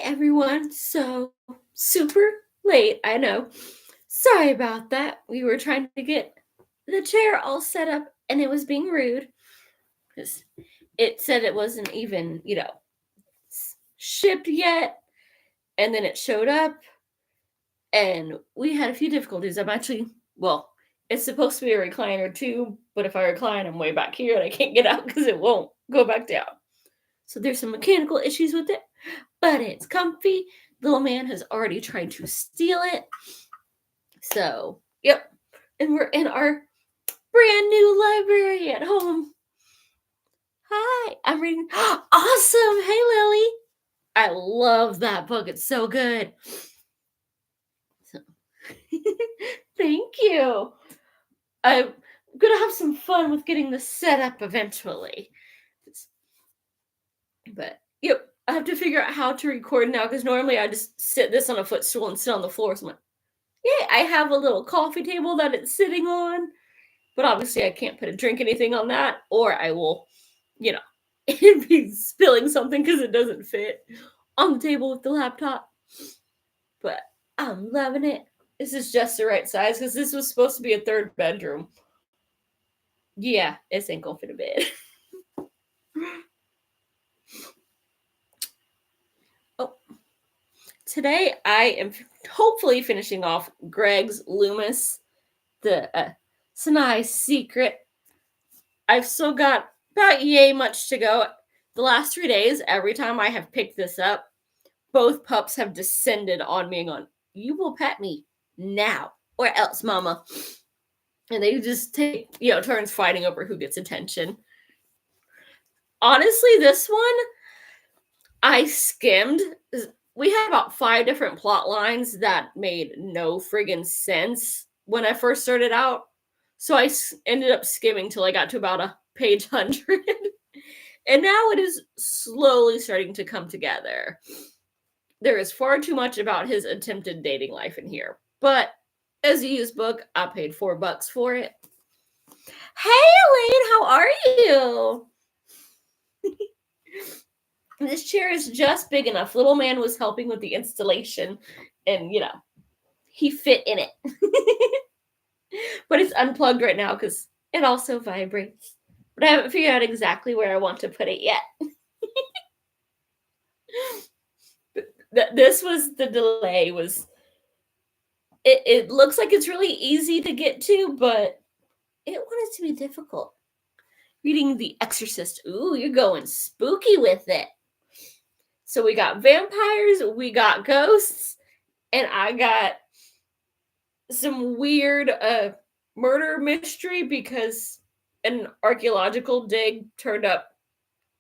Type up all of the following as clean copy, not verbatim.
everyone. So super late, I know. Sorry about that. We were trying to get the chair all set up and it was being rude because it said it wasn't even, shipped yet. And then it showed up and we had a few difficulties. It's supposed to be a recliner too, but if I recline, I'm way back here and I can't get out because it won't go back down. So there's some mechanical issues with it, but it's comfy. Little man has already tried to steal it. So, yep. And we're in our brand new library at home. Hi, I'm reading. Awesome. Hey, Lily. I love that book. It's so good. So, thank you. I'm going to have some fun with getting this set up eventually. But, yep. I have to figure out how to record now because normally I just sit this on a footstool and sit on the floor. So I'm like, yeah, I have a little coffee table that it's sitting on, but obviously I can't put a drink anything on that, or I will, it'd be spilling something because it doesn't fit on the table with the laptop. But I'm loving it. This is just the right size because this was supposed to be a third bedroom. Yeah, this ain't gonna fit a bed. Today I am hopefully finishing off Greg's Loomis, the Sinai Secret. I've still got about yay much to go. The last 3 days, every time I have picked this up, both pups have descended on me and gone, you will pet me now or else, mama. And they just take, turns fighting over who gets attention. Honestly, this one, I skimmed. We had about 5 different plot lines that made no friggin' sense when I first started out. So I ended up skimming till I got to about a page 100. And now it is slowly starting to come together. There is far too much about his attempted dating life in here. But as a used book, I paid $4 for it. Hey, Elaine, how are you? This chair is just big enough. Little man was helping with the installation, and he fit in it. But it's unplugged right now because it also vibrates. But I haven't figured out exactly where I want to put it yet. This was the delay. It looks like it's really easy to get to, but it wanted to be difficult. Reading The Exorcist. Ooh, you're going spooky with it. So we got vampires, we got ghosts, and I got some weird murder mystery because an archaeological dig turned up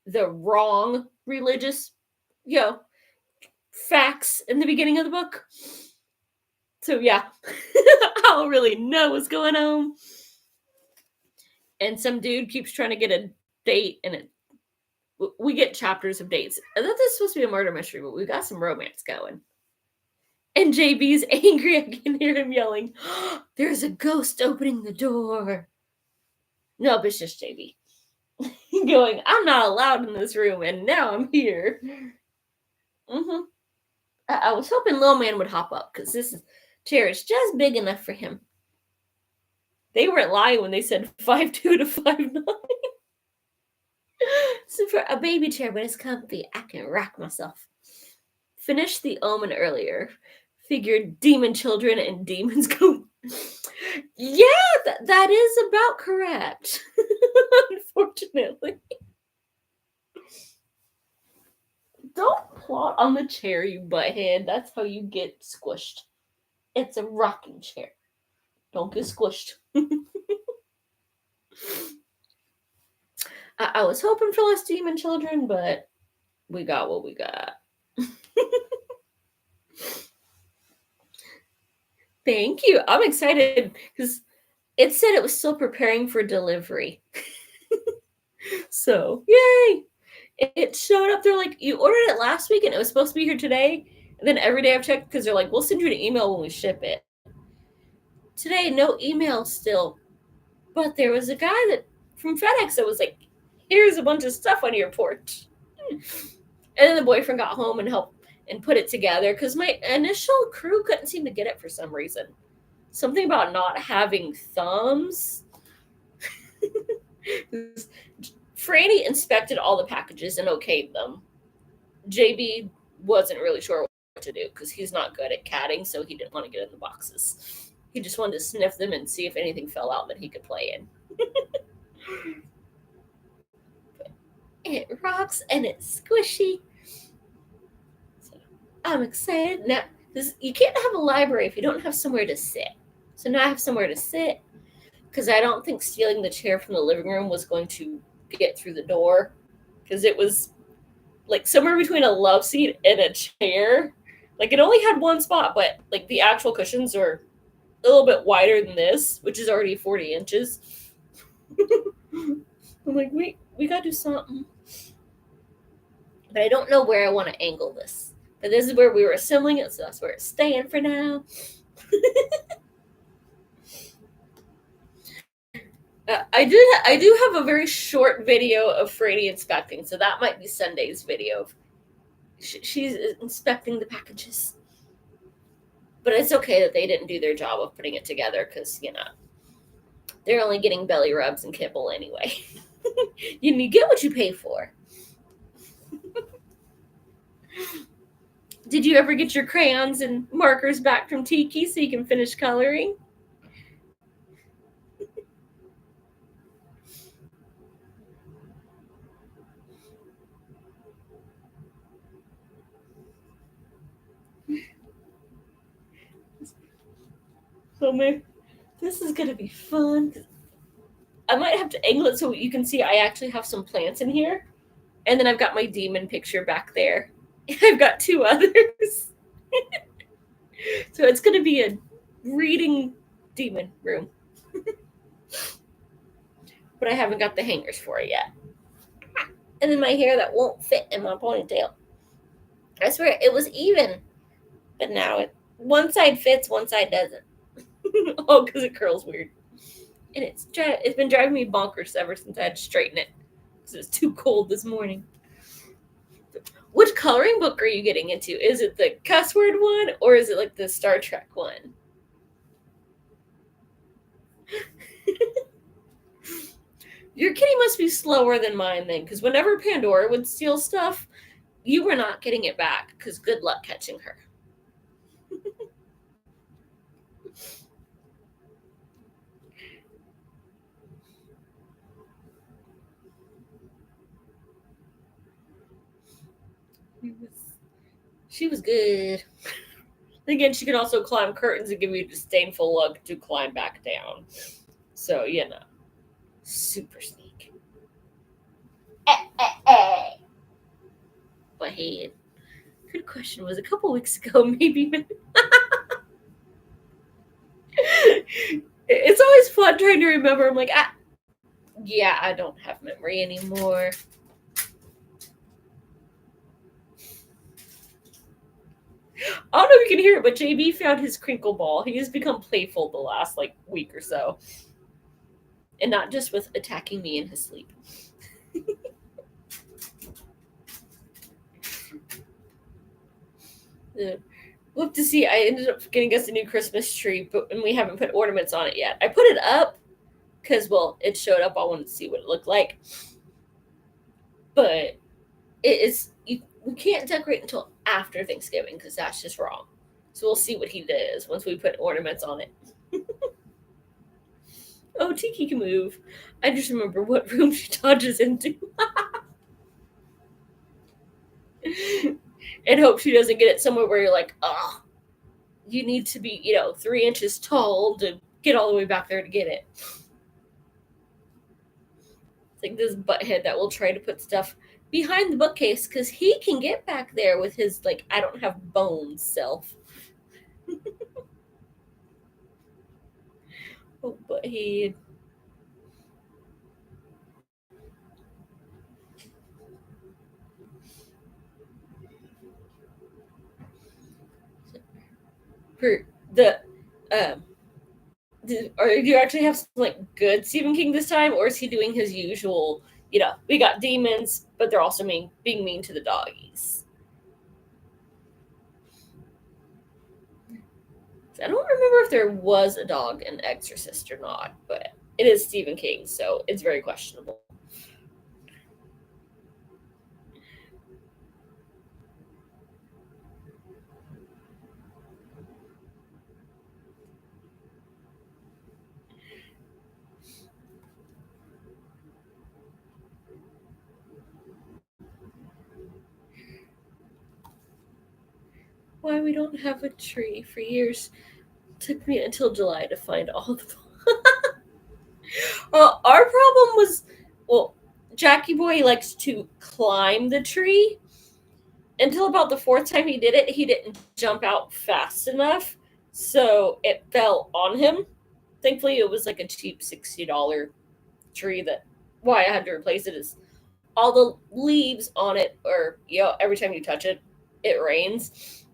the wrong religious, facts in the beginning of the book. So yeah, I don't really know what's going on. And some dude keeps trying to get a date, and we get chapters of dates. I thought this was supposed to be a murder mystery, but we got some romance going. And JB's angry. I can hear him yelling, oh, there's a ghost opening the door. Nope, it's just JB. Going, I'm not allowed in this room, and now I'm here. I was hoping Little Man would hop up, because this chair is just big enough for him. They weren't lying when they said 5'2" to 5'9". So for a baby chair, but it's comfy, I can rock myself. Finished The Omen earlier. Figured demon children and demons go. Yeah, that is about correct. Unfortunately. Don't plot on the chair, you butthead. That's how you get squished. It's a rocking chair. Don't get squished. I was hoping for less demon children, but we got what we got. Thank you. I'm excited because it said it was still preparing for delivery. So, yay! It showed up. They're like, you ordered it last week and it was supposed to be here today. And then every day I've checked because they're like, we'll send you an email when we ship it. Today, no email still. But there was a guy from FedEx that was like, here's a bunch of stuff on your porch. And then the boyfriend got home and helped and put it together because my initial crew couldn't seem to get it for some reason. Something about not having thumbs. Franny inspected all the packages and okayed them. JB wasn't really sure what to do because he's not good at catting, so he didn't want to get in the boxes. He just wanted to sniff them and see if anything fell out that he could play in. It rocks and it's squishy. So I'm excited. Now, you can't have a library if you don't have somewhere to sit. So now I have somewhere to sit because I don't think stealing the chair from the living room was going to get through the door because it was like somewhere between a love seat and a chair. Like it only had one spot, but like the actual cushions are a little bit wider than this, which is already 40 inches. I'm like, we gotta do something. But I don't know where I want to angle this. But this is where we were assembling it, so that's where it's staying for now. I do have a very short video of Frady inspecting, so that might be Sunday's video. Of she's inspecting the packages. But it's okay that they didn't do their job of putting it together because, they're only getting belly rubs and kibble anyway. You get what you pay for. Did you ever get your crayons and markers back from Tiki so you can finish coloring? So maybe this is going to be fun. I might have to angle it so you can see I actually have some plants in here. And then I've got my demon picture back there. I've got two others. So it's going to be a reading demon room. But I haven't got the hangers for it yet. And then my hair that won't fit in my ponytail. I swear it was even. But now one side fits, one side doesn't. Oh, because it curls weird. And it's been driving me bonkers ever since I had to straighten it. Because it was too cold this morning. Which coloring book are you getting into? Is it the cuss word one or is it like the Star Trek one? Your kitty must be slower than mine then, because whenever Pandora would steal stuff, you were not getting it back, because good luck catching her. She was good. Again, she can also climb curtains and give you a disdainful look to climb back down. So, super sneak. My head. Good question. Was a couple weeks ago, maybe. It's always fun trying to remember. I'm like, yeah, I don't have memory anymore. I don't know if you can hear it, but JB found his crinkle ball. He has become playful the last week or so. And not just with attacking me in his sleep. We'll have to see. I ended up getting us a new Christmas tree, and we haven't put ornaments on it yet. I put it up because, it showed up. I wanted to see what it looked like. But we can't decorate until after Thanksgiving because that's just wrong. So we'll see what he does once we put ornaments on it. Oh, Tiki can move. I just remember what room she dodges into. And hope she doesn't get it somewhere where you're like, oh, you need to be, 3 inches tall to get all the way back there to get it. It's like this butthead that will try to put stuff behind the bookcase because he can get back there with his, I don't have bones self. Oh, butthead. For the do you actually have some good Stephen King this time, or is he doing his usual? We got demons, but they're also being mean to the doggies. I don't remember if there was a dog in Exorcist or not, but it is Stephen King, so it's very questionable. Why we don't have a tree for years. Took me until July to find all the. Well, our problem was, well, Jackie Boy likes to climb the tree. Until about the fourth time he did it, he didn't jump out fast enough, so it fell on him. Thankfully, it was like a cheap $60 tree. That why I had to replace it is all the leaves on it, or every time you touch it, it rains.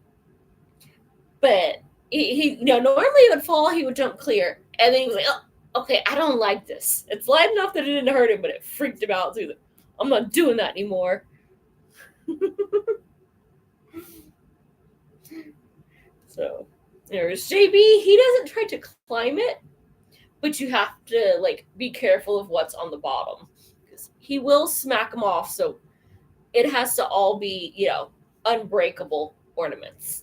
But normally it would fall, he would jump clear, and then he was like, "Oh, okay, I don't like this. It's light enough that it didn't hurt him, but it freaked him out too. I'm not doing that anymore." So there's JB. He doesn't try to climb it, but you have to like be careful of what's on the bottom because he will smack them off. So it has to all be unbreakable ornaments.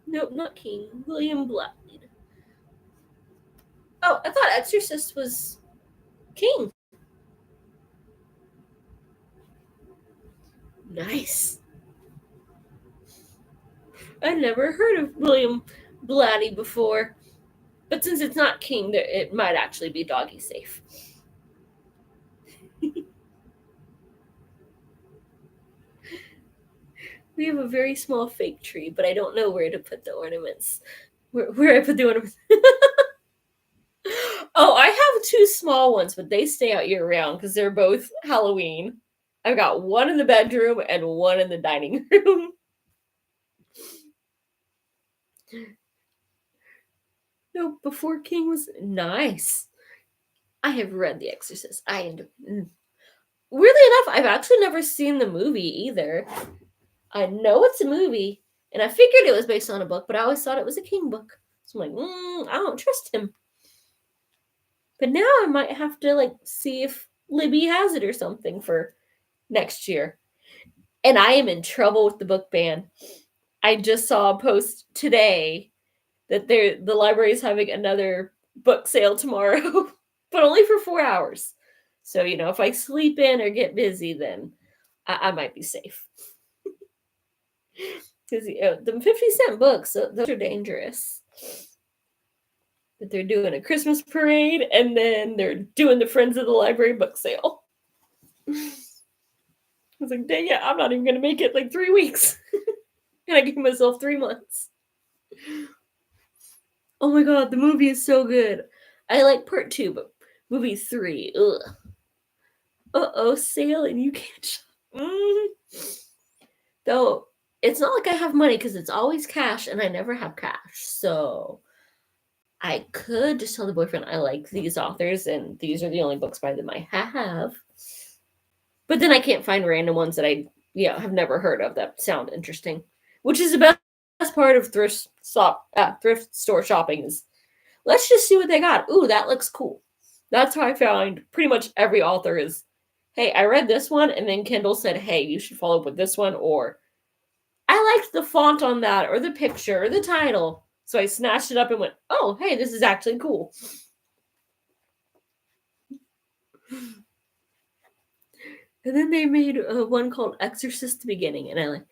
Nope, not King. William Blade. Oh, I thought Exorcist was King. Nice. I never heard of William Blatty before. But since it's not King, it might actually be doggy safe. We have a very small fake tree, but I don't know where to put the ornaments. Where I put the ornaments. Oh, I have two small ones, but they stay out year round because they're both Halloween. I've got one in the bedroom and one in the dining room. No, before King was nice. I have read The Exorcist. Weirdly enough, I've actually never seen the movie either. I know it's a movie, and I figured it was based on a book, but I always thought it was a King book. So I'm like, I don't trust him. But now I might have to like see if Libby has it or something for next year. And I am in trouble with the book ban. I just saw a post today that the library is having another book sale tomorrow, but only for 4 hours. So if I sleep in or get busy, then I might be safe. Because the 50-cent books, those are dangerous. That they're doing a Christmas parade and then they're doing the Friends of the Library book sale. I was like, dang it, I'm not even going to make it like 3 weeks. And I gave myself 3 months. Oh my god, the movie is so good. I like part 2, but movie 3, ugh. Uh-oh, sale and you can't shop. Though, it's not like I have money because it's always cash and I never have cash. So I could just tell the boyfriend I like these authors and these are the only books by them I have. But then I can't find random ones that I have never heard of that sound interesting. Which is the best part of thrift store shopping is let's just see what they got. Ooh, that looks cool. That's how I found pretty much every author is, hey, I read this one, and then Kindle said, hey, you should follow up with this one, or I liked the font on that, or the picture, or the title. So I snatched it up and went, oh, hey, this is actually cool. And then they made one called Exorcist the Beginning, and I like,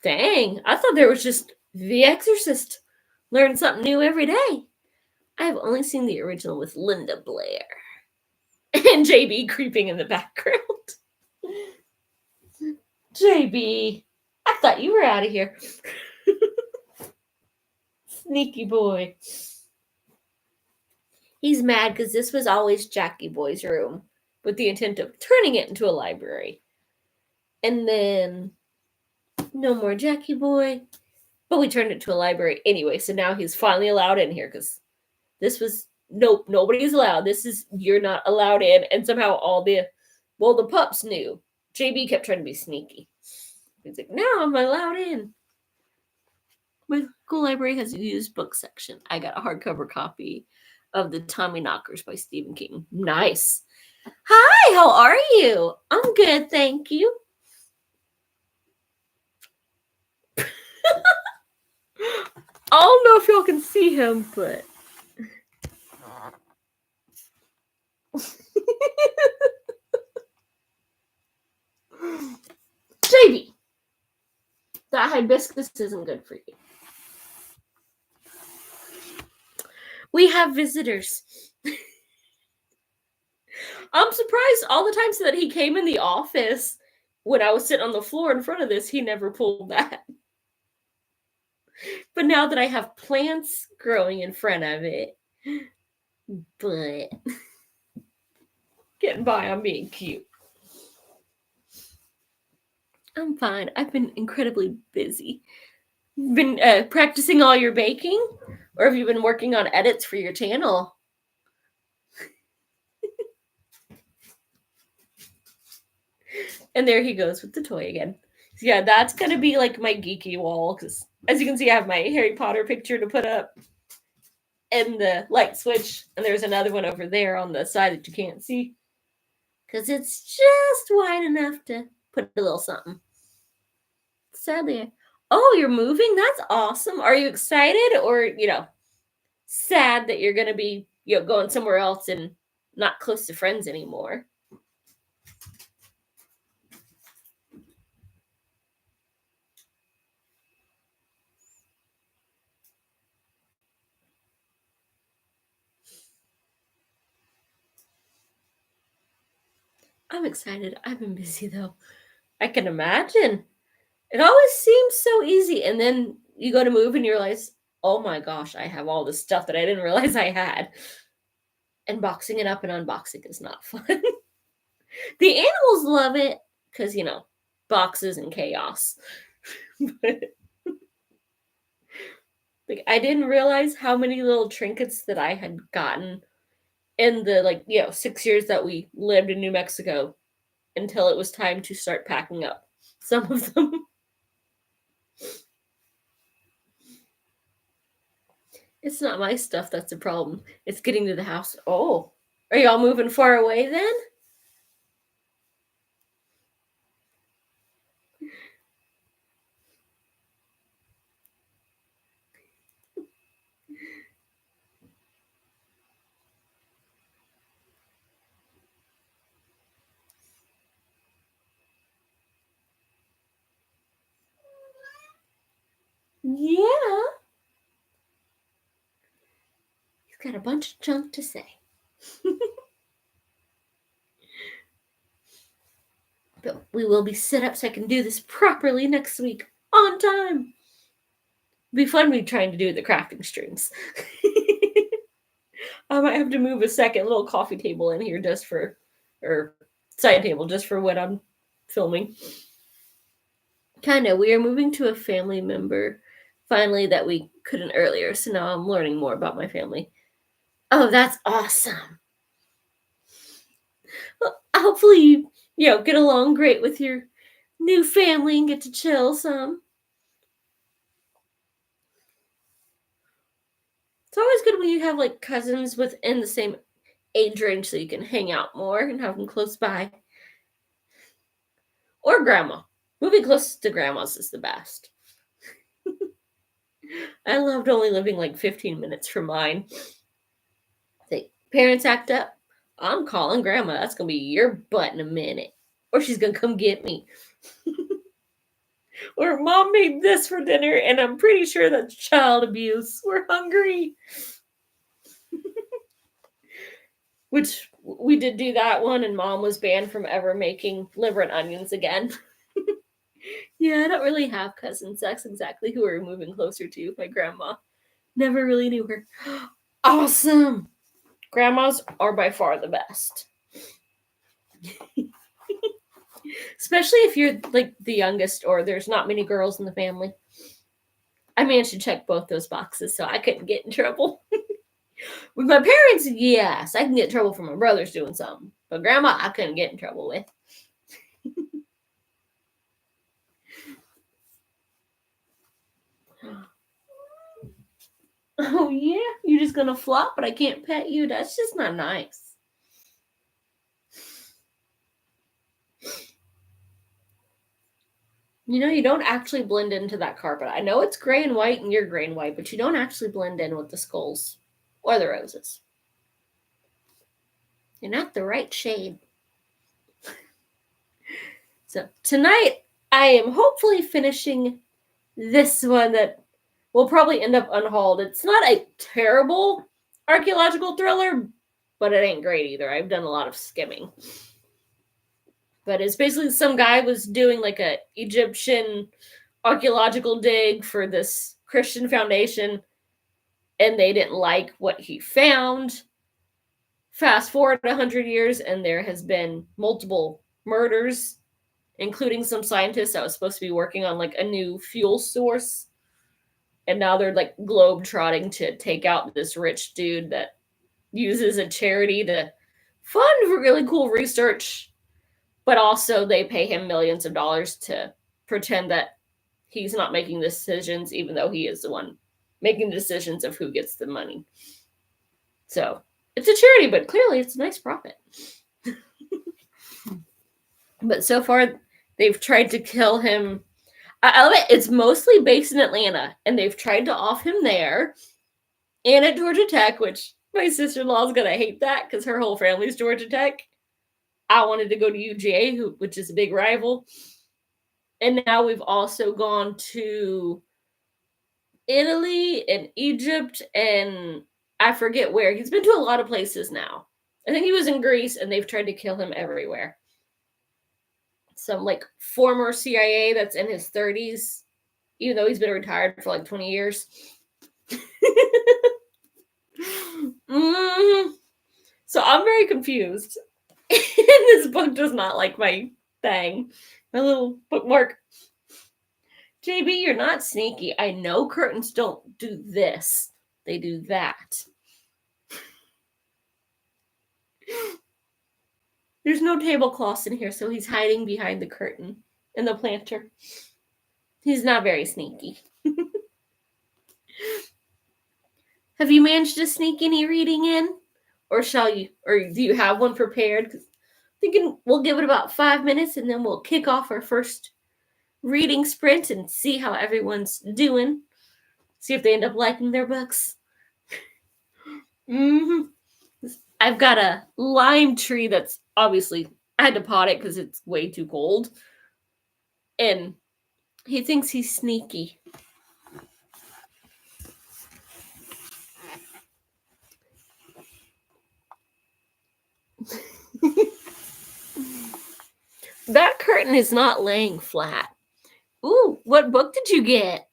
dang, I thought there was just The Exorcist. Learn something new every day. I've only seen the original with Linda Blair. And JB creeping in the background. JB, I thought you were out of here. Sneaky boy. He's mad because this was always Jackie Boy's room with the intent of turning it into a library. And then no more Jackie Boy. But we turned it to a library anyway, so now he's finally allowed in here because this was nope, nobody's allowed. This is you're not allowed in, and somehow all the pups knew. JB kept trying to be sneaky. He's like, now I'm allowed in. My school library has a used book section. I got a hardcover copy of the Tommy Knockers by Stephen King. Nice. Hi, how are you? I'm good, thank you. I don't know if y'all can see him, but JB, that hibiscus isn't good for you. We have visitors. I'm surprised all the times that he came in the office when I was sitting on the floor in front of this, he never pulled that. But now that I have plants growing in front of it, but getting by on being cute. I'm fine. I've been incredibly busy. Been practicing all your baking? Or have you been working on edits for your channel? And there he goes with the toy again. So yeah, that's going to be like my geeky wall. Because as you can see, I have my Harry Potter picture to put up. And the light switch. And there's another one over there on the side that you can't see. Because it's just wide enough to put a little something. Sadly. Oh, you're moving? That's awesome. Are you excited or, sad that you're going to be, going somewhere else and not close to friends anymore? I'm excited. I've been busy though. I can imagine. It always seems so easy. And then you go to move and you realize, oh my gosh, I have all this stuff that I didn't realize I had. And boxing it up and unboxing is not fun. The animals love it because, boxes and chaos. But like, I didn't realize how many little trinkets that I had gotten in the 6 years that we lived in New Mexico until it was time to start packing up some of them. It's not my stuff that's a problem. It's getting to the house. Oh, are y'all moving far away then? Yeah. He's got a bunch of junk to say. But we will be set up so I can do this properly next week on time. It'll be fun me trying to do the crafting streams. I might have to move a second little coffee table in here or side table just for when I'm filming. Kinda. We are moving to a family member finally that we couldn't earlier, so now I'm learning more about my family. Oh, that's awesome. Well, hopefully you get along great with your new family and get to chill some. It's always good when you have like cousins within the same age range so you can hang out more and have them close by. Or grandma. Moving close to grandma's is the best. I loved only living like 15 minutes from mine. The parents act up. I'm calling grandma. That's going to be your butt in a minute. Or she's going to come get me. Or mom made this for dinner and I'm pretty sure that's child abuse. We're hungry. Which we did do that one and mom was banned from ever making liver and onions again. Yeah, I don't really have cousins. That's exactly who we're moving closer to. My grandma. Never really knew her. Awesome. Grandmas are by far the best. Especially if you're like the youngest or there's not many girls in the family. I managed to check both those boxes, so I couldn't get in trouble. With my parents, yes, I can get in trouble for my brothers doing something. But grandma, I couldn't get in trouble with. Oh, yeah? You're just gonna flop, but I can't pet you? That's just not nice. You know, you don't actually blend into that carpet. I know it's gray and white and you're gray and white, but you don't actually blend in with the skulls or the roses. You're not the right shade. So tonight, I am hopefully finishing this one that will probably end up unhauled. It's not a terrible archaeological thriller, but it ain't great either. I've done a lot of skimming. But it's basically some guy was doing like a Egyptian archaeological dig for this Christian foundation, and they didn't like what he found. Fast forward 100 years, and there has been multiple murders, including some scientists that was supposed to be working on like a new fuel source. And now they're like globe trotting to take out this rich dude that uses a charity to fund really cool research, but also they pay him millions of dollars to pretend that he's not making decisions, even though he is the one making decisions of who gets the money. So it's a charity, but clearly it's a nice profit. But so far, they've tried to kill him. I love it. It's mostly based in Atlanta, and they've tried to off him there and at Georgia Tech, which my sister-in-law is going to hate that because her whole family's Georgia Tech. I wanted to go to UGA, which is a big rival. And now we've also gone to Italy and Egypt, and I forget where. He's been to a lot of places now. I think he was in Greece, and they've tried to kill him everywhere. Some like former CIA that's in his 30s, even though he's been retired for like 20 years. So I'm very confused. This book does not like my thing. My little bookmark. JB, you're not sneaky. I know curtains don't do this. They do that. There's no tablecloths in here, so he's hiding behind the curtain in the planter. He's not very sneaky. Have you managed to sneak any reading in? Or shall you? Or do you have one prepared? Thinking we'll give it about 5 minutes and then we'll kick off our first reading sprint and see how everyone's doing. See if they end up liking their books. I've got a lime tree that's obviously, I had to pot it because it's way too cold. And he thinks he's sneaky. That curtain is not laying flat. Ooh, what book did you get?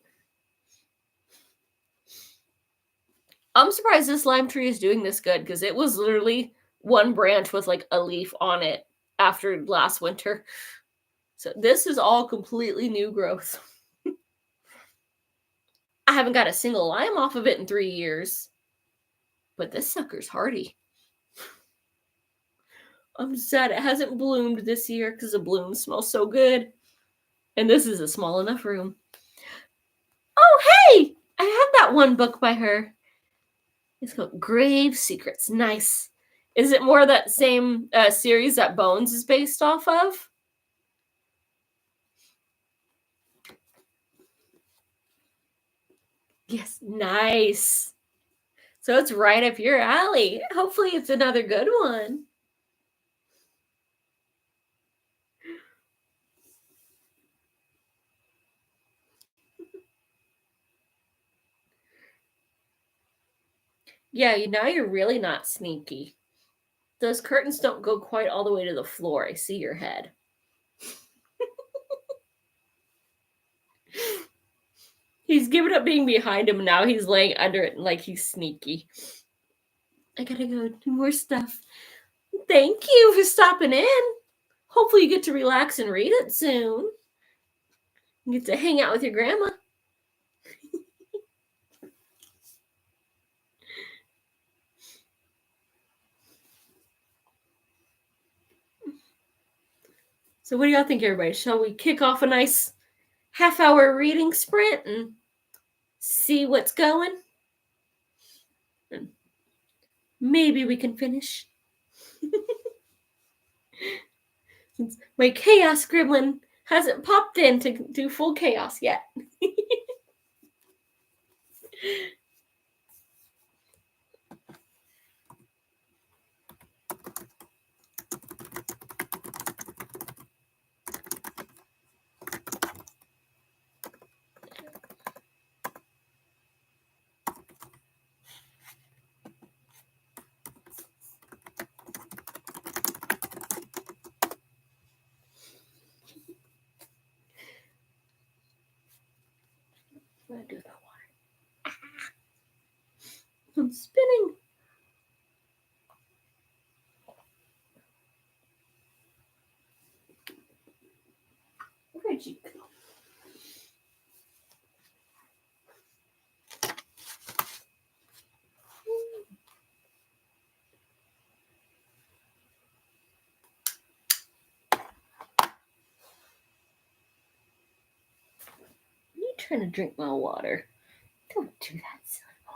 I'm surprised this lime tree is doing this good because it was literally one branch with like a leaf on it after last winter. So this is all completely new growth. I haven't got a single lime off of it in 3 years. But this sucker's hardy. I'm sad it hasn't bloomed this year because the blooms smell so good. And this is a small enough room. Oh, hey! I had that one book by her. It's called Grave Secrets. Nice. Is it more that same series that Bones is based off of? Yes, nice. So it's right up your alley. Hopefully it's another good one. Yeah, now you're really not sneaky. Those curtains don't go quite all the way to the floor. I see your head. He's given up being behind him, and now he's laying under it like he's sneaky. I gotta go do more stuff. Thank you for stopping in. Hopefully you get to relax and read it soon. You get to hang out with your grandma. So what do y'all think, everybody? Shall we kick off a nice half-hour reading sprint and see what's going? maybe we can finish. Since my chaos gremlin hasn't popped in to do full chaos yet. I'm gonna do that water. I'm spinning. Where'd you go? You trying to drink my water? Don't do that, silly boy.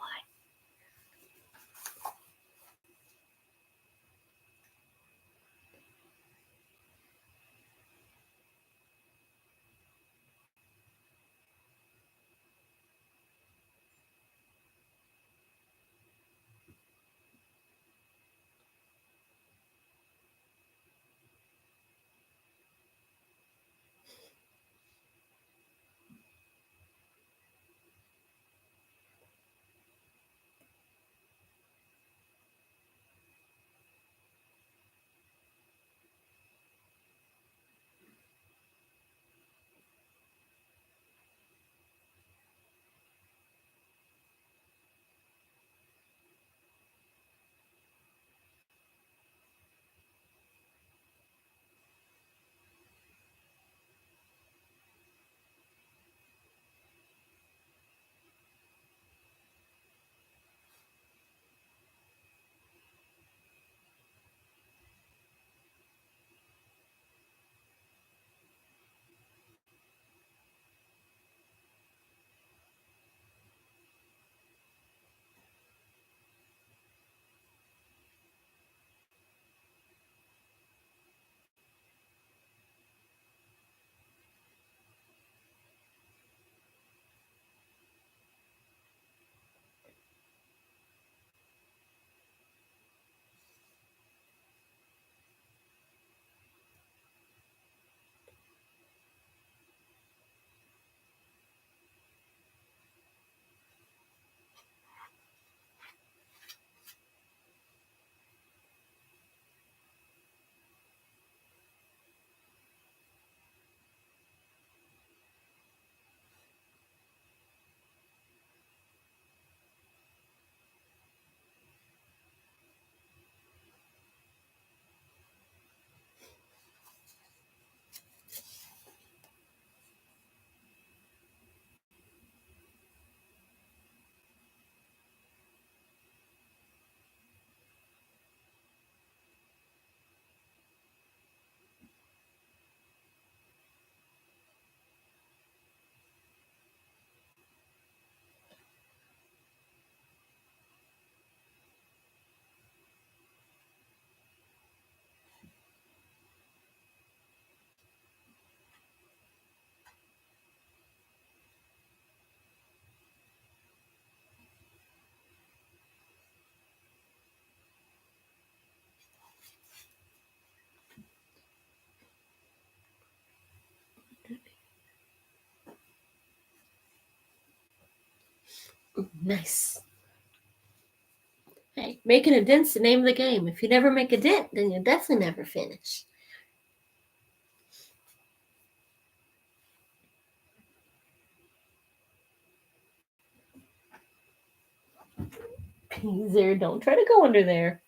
Nice. Hey, making a dent's the name of the game. If you never make a dent, then you'll definitely never finish. Peaser, don't try to go under there.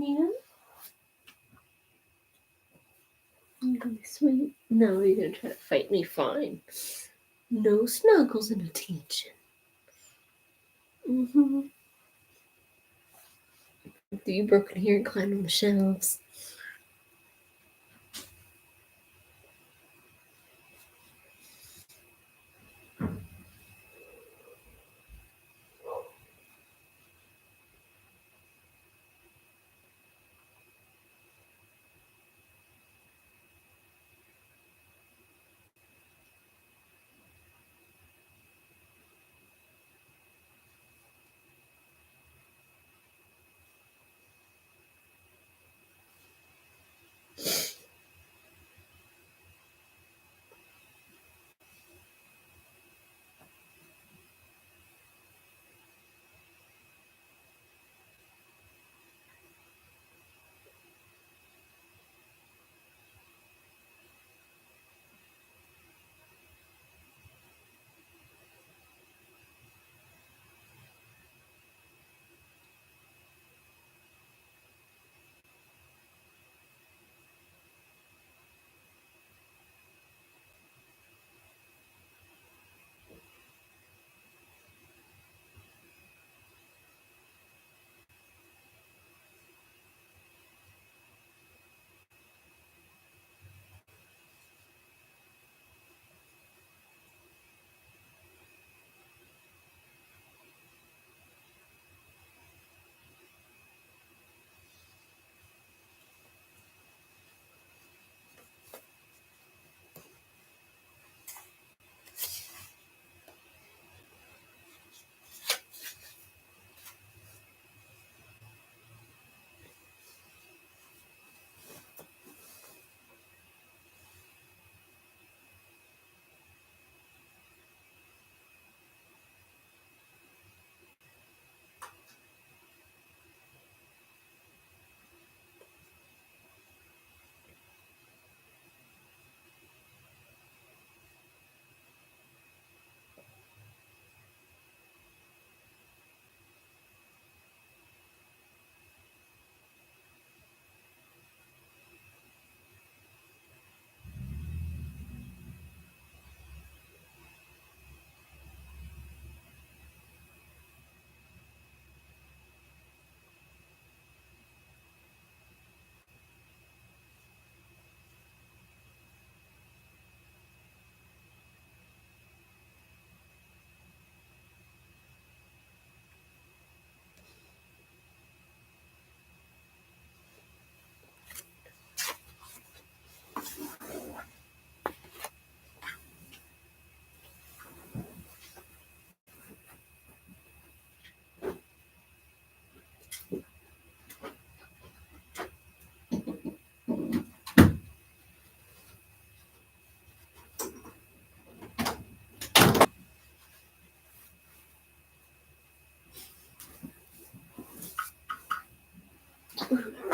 man. You gonna be sweet? No, you're gonna try to fight me. Fine. No snuggles and attention. Mm-hmm. Do you broken here and climb on the shelves?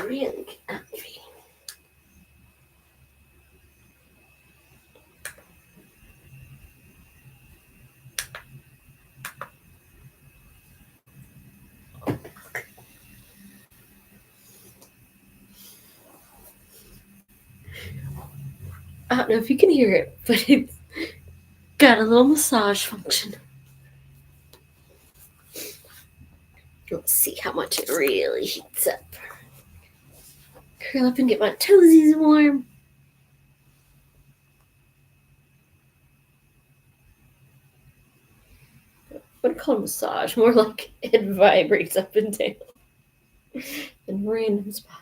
Really comfy. I don't know if you can hear it, but it's got a little massage function. Let's see how much it really heats up. Curl up and get my toesies warm. I wouldn't call it massage, more like it vibrates up and down in random spots.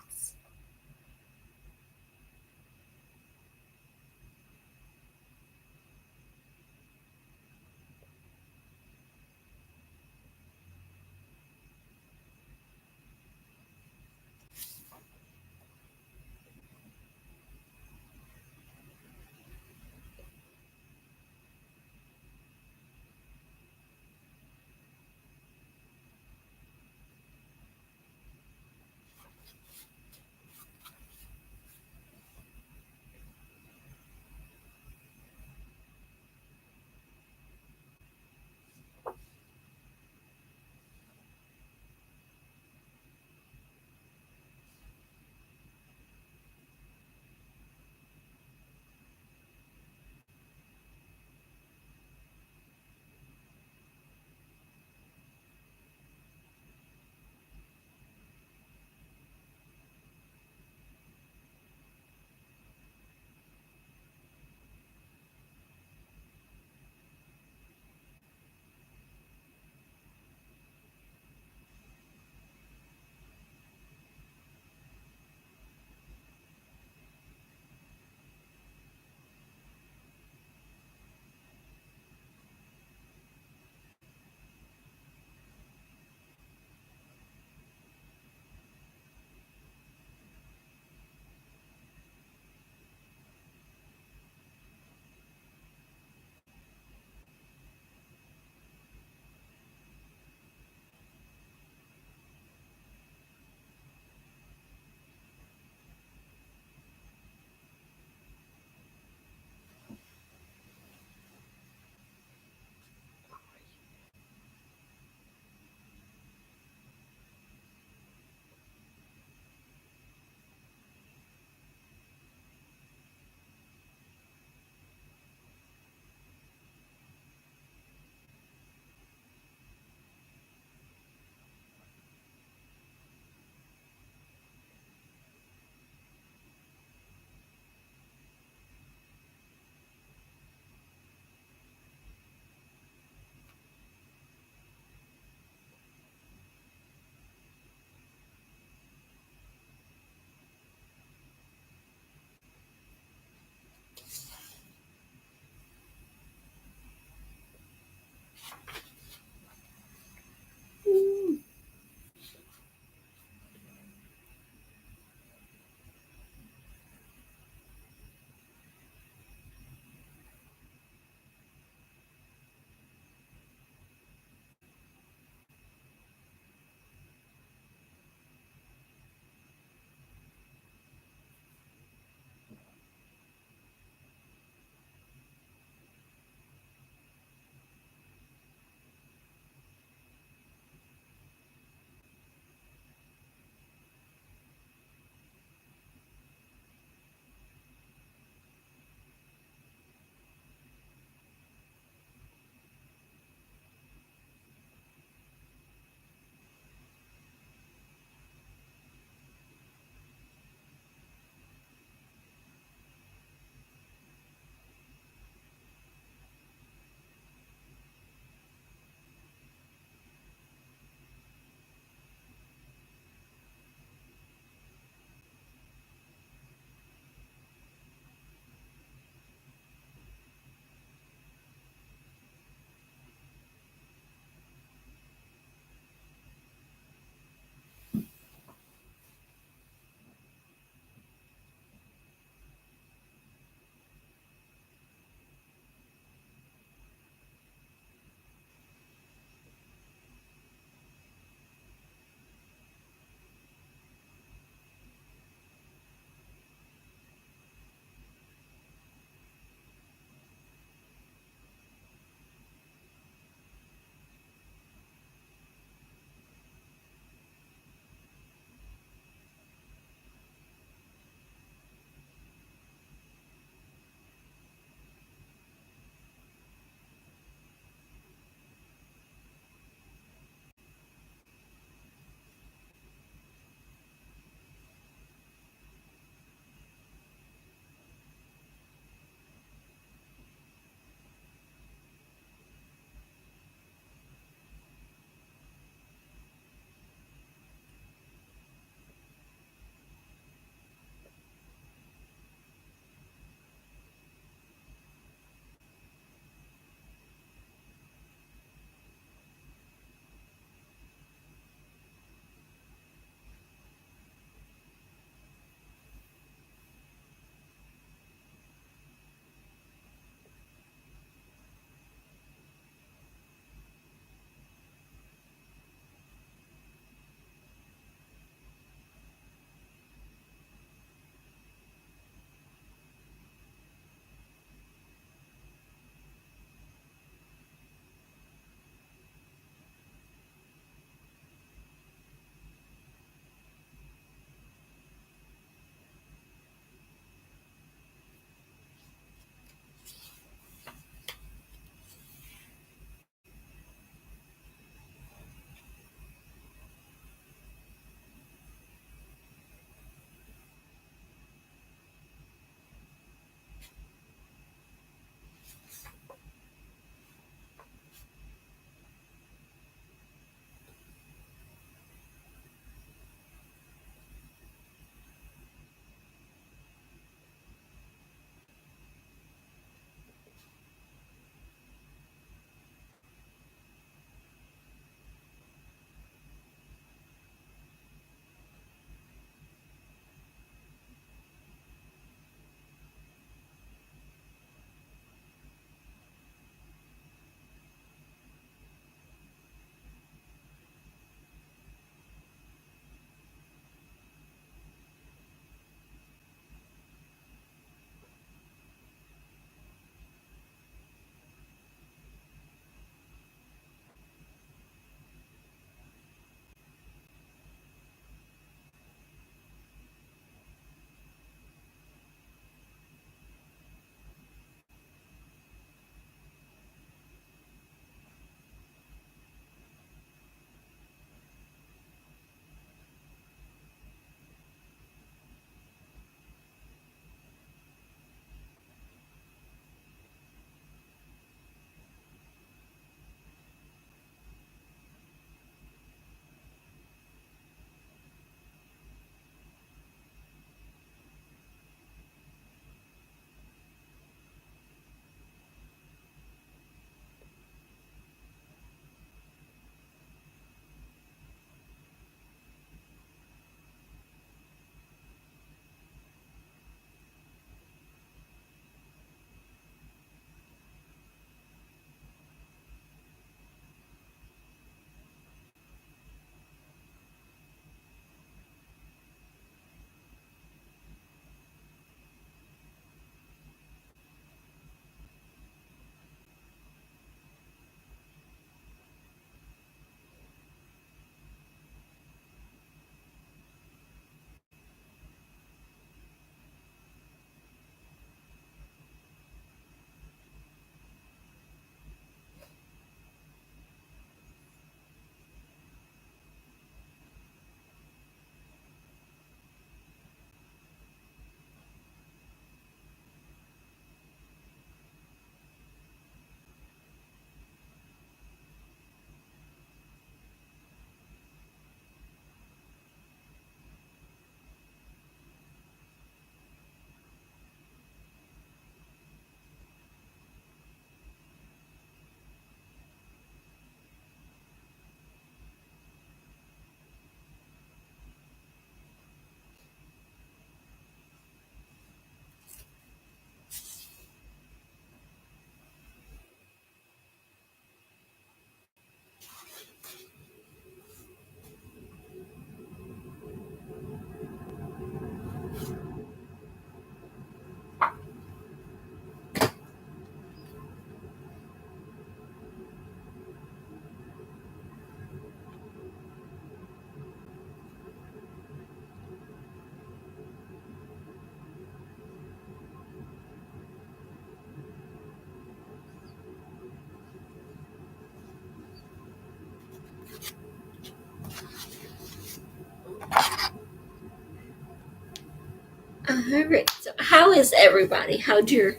All right. So, how is everybody? How'd your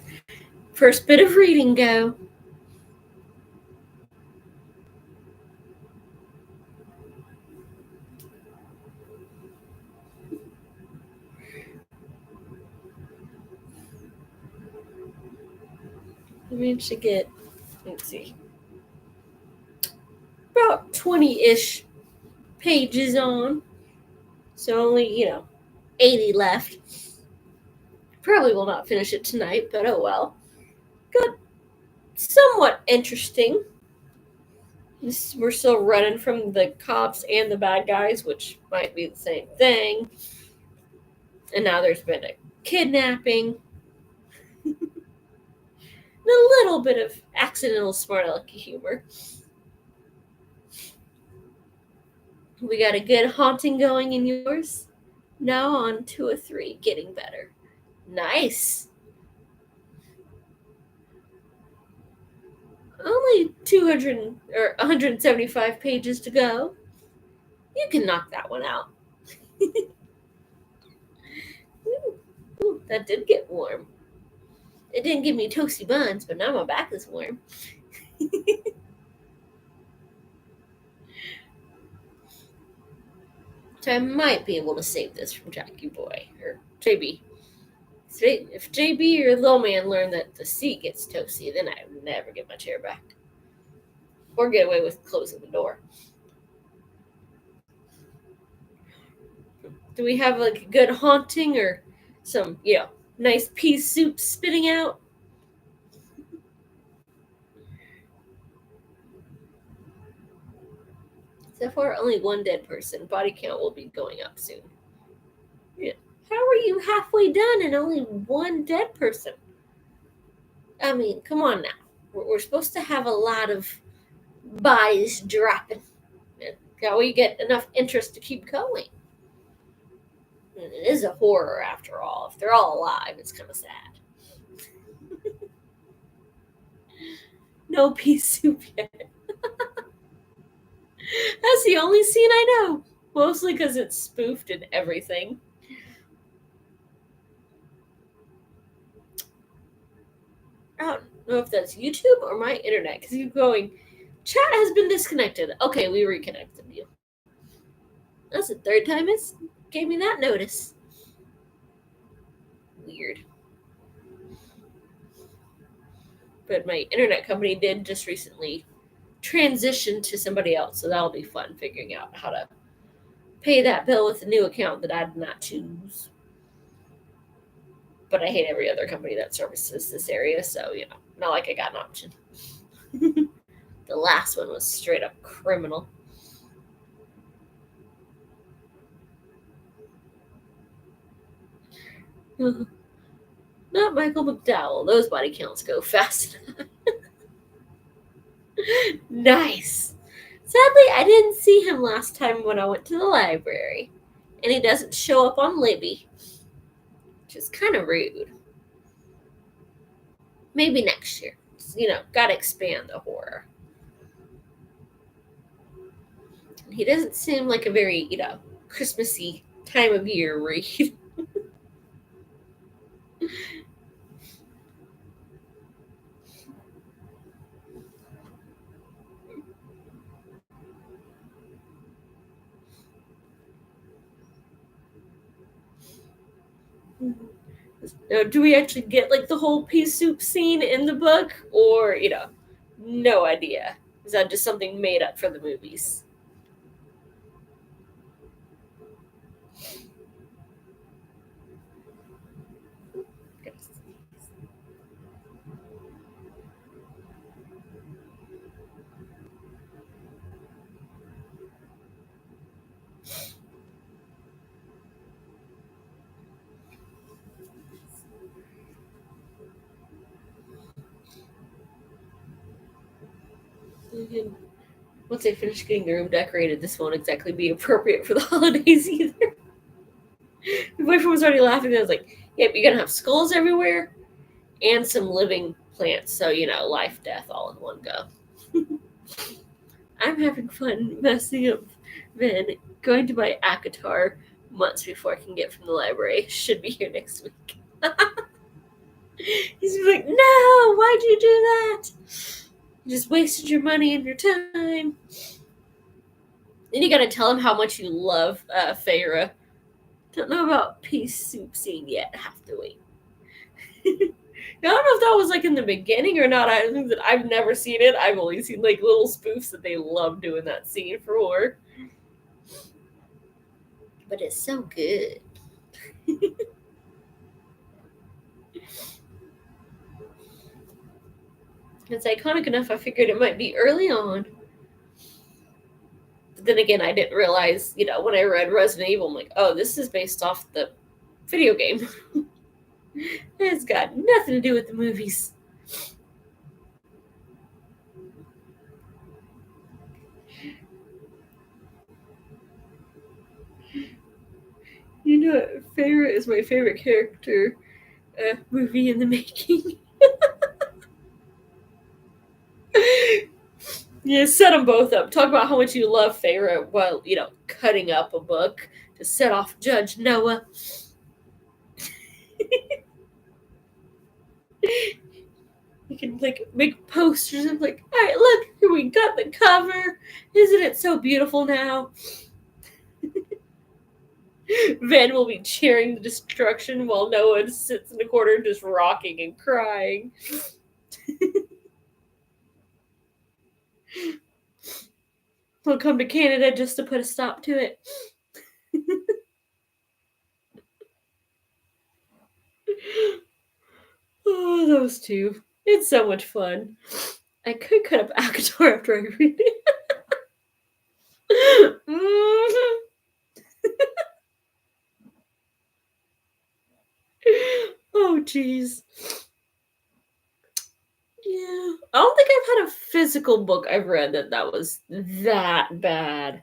first bit of reading go? I managed to get, let's see, about 20-ish pages on. So only, 80 left. Probably will not finish it tonight, but oh well. Good. Somewhat interesting. We're still running from the cops and the bad guys, which might be the same thing. And now there's been a kidnapping. And a little bit of accidental smart alecky humor. We got a good haunting going in yours. Now on 2 or 3, getting better. Nice. Only 200 or 175 pages to go. You can knock that one out. Ooh, that did get warm. It didn't give me toasty buns, but now my back is warm. So I might be able to save this from Jackie Boy or JB. If JB or Lil Man learn that the seat gets toasty, then I would never get my chair back. Or get away with closing the door. Do we have like a good haunting or some, nice pea soup spitting out? So far, only one dead person. Body count will be going up soon. Yeah. How are you halfway done and only one dead person? I mean, come on now. We're supposed to have a lot of bodies dropping. How we get enough interest to keep going? And it is a horror after all. If they're all alive, it's kind of sad. No pea soup yet. That's the only scene I know. Mostly because it's spoofed and everything. I don't know if that's YouTube or my internet because you're going, chat has been disconnected. Okay, we reconnected you. That's the third time it's gave me that notice. Weird. But my internet company did just recently transition to somebody else, so that'll be fun figuring out how to pay that bill with a new account that I did not choose. But I hate every other company that services this area, so not like I got an option. The last one was straight up criminal. Not Michael McDowell. Those body counts go fast enough. Nice. Sadly, I didn't see him last time when I went to the library. And he doesn't show up on Libby. Which is kind of rude. Maybe next year. Gotta expand the horror. He doesn't seem like a very, Christmassy time of year read. Now, do we actually get like the whole pea soup scene in the book, or no idea? Is that just something made up for the movies? Once I finish getting the room decorated, this won't exactly be appropriate for the holidays either. My boyfriend was already laughing. I was like, yep, you're going to have skulls everywhere and some living plants. So, life, death, all in one go. I'm having fun messing up Vin, going to buy Akatar, months before I can get from the library. Should be here next week. He's like, no, why'd you do that? You just wasted your money and your time. Then you gotta tell him how much you love Feyre. Don't know about Peace Soup scene yet. Have to wait. I don't know if that was like in the beginning or not. I think that I've never seen it. I've only seen like little spoofs that they love doing that scene for. But it's so good. It's iconic enough I figured it might be early on. But then again, I didn't realize, when I read Resident Evil, I'm like, oh, this is based off the video game. It's got nothing to do with the movies. Feyre is my favorite character movie in the making. Yeah, set them both up. Talk about how much you love Feyre while, cutting up a book to set off Judge Noah. You can, make posters of, all right, look, here we got the cover. Isn't it so beautiful now? Van will be cheering the destruction while Noah sits in the corner just rocking and crying. He'll come to Canada just to put a stop to it. Oh, those two. It's so much fun. I could cut up Akator after I read it. Oh, jeez. Yeah. I don't think I've had a physical book I've read that was that bad.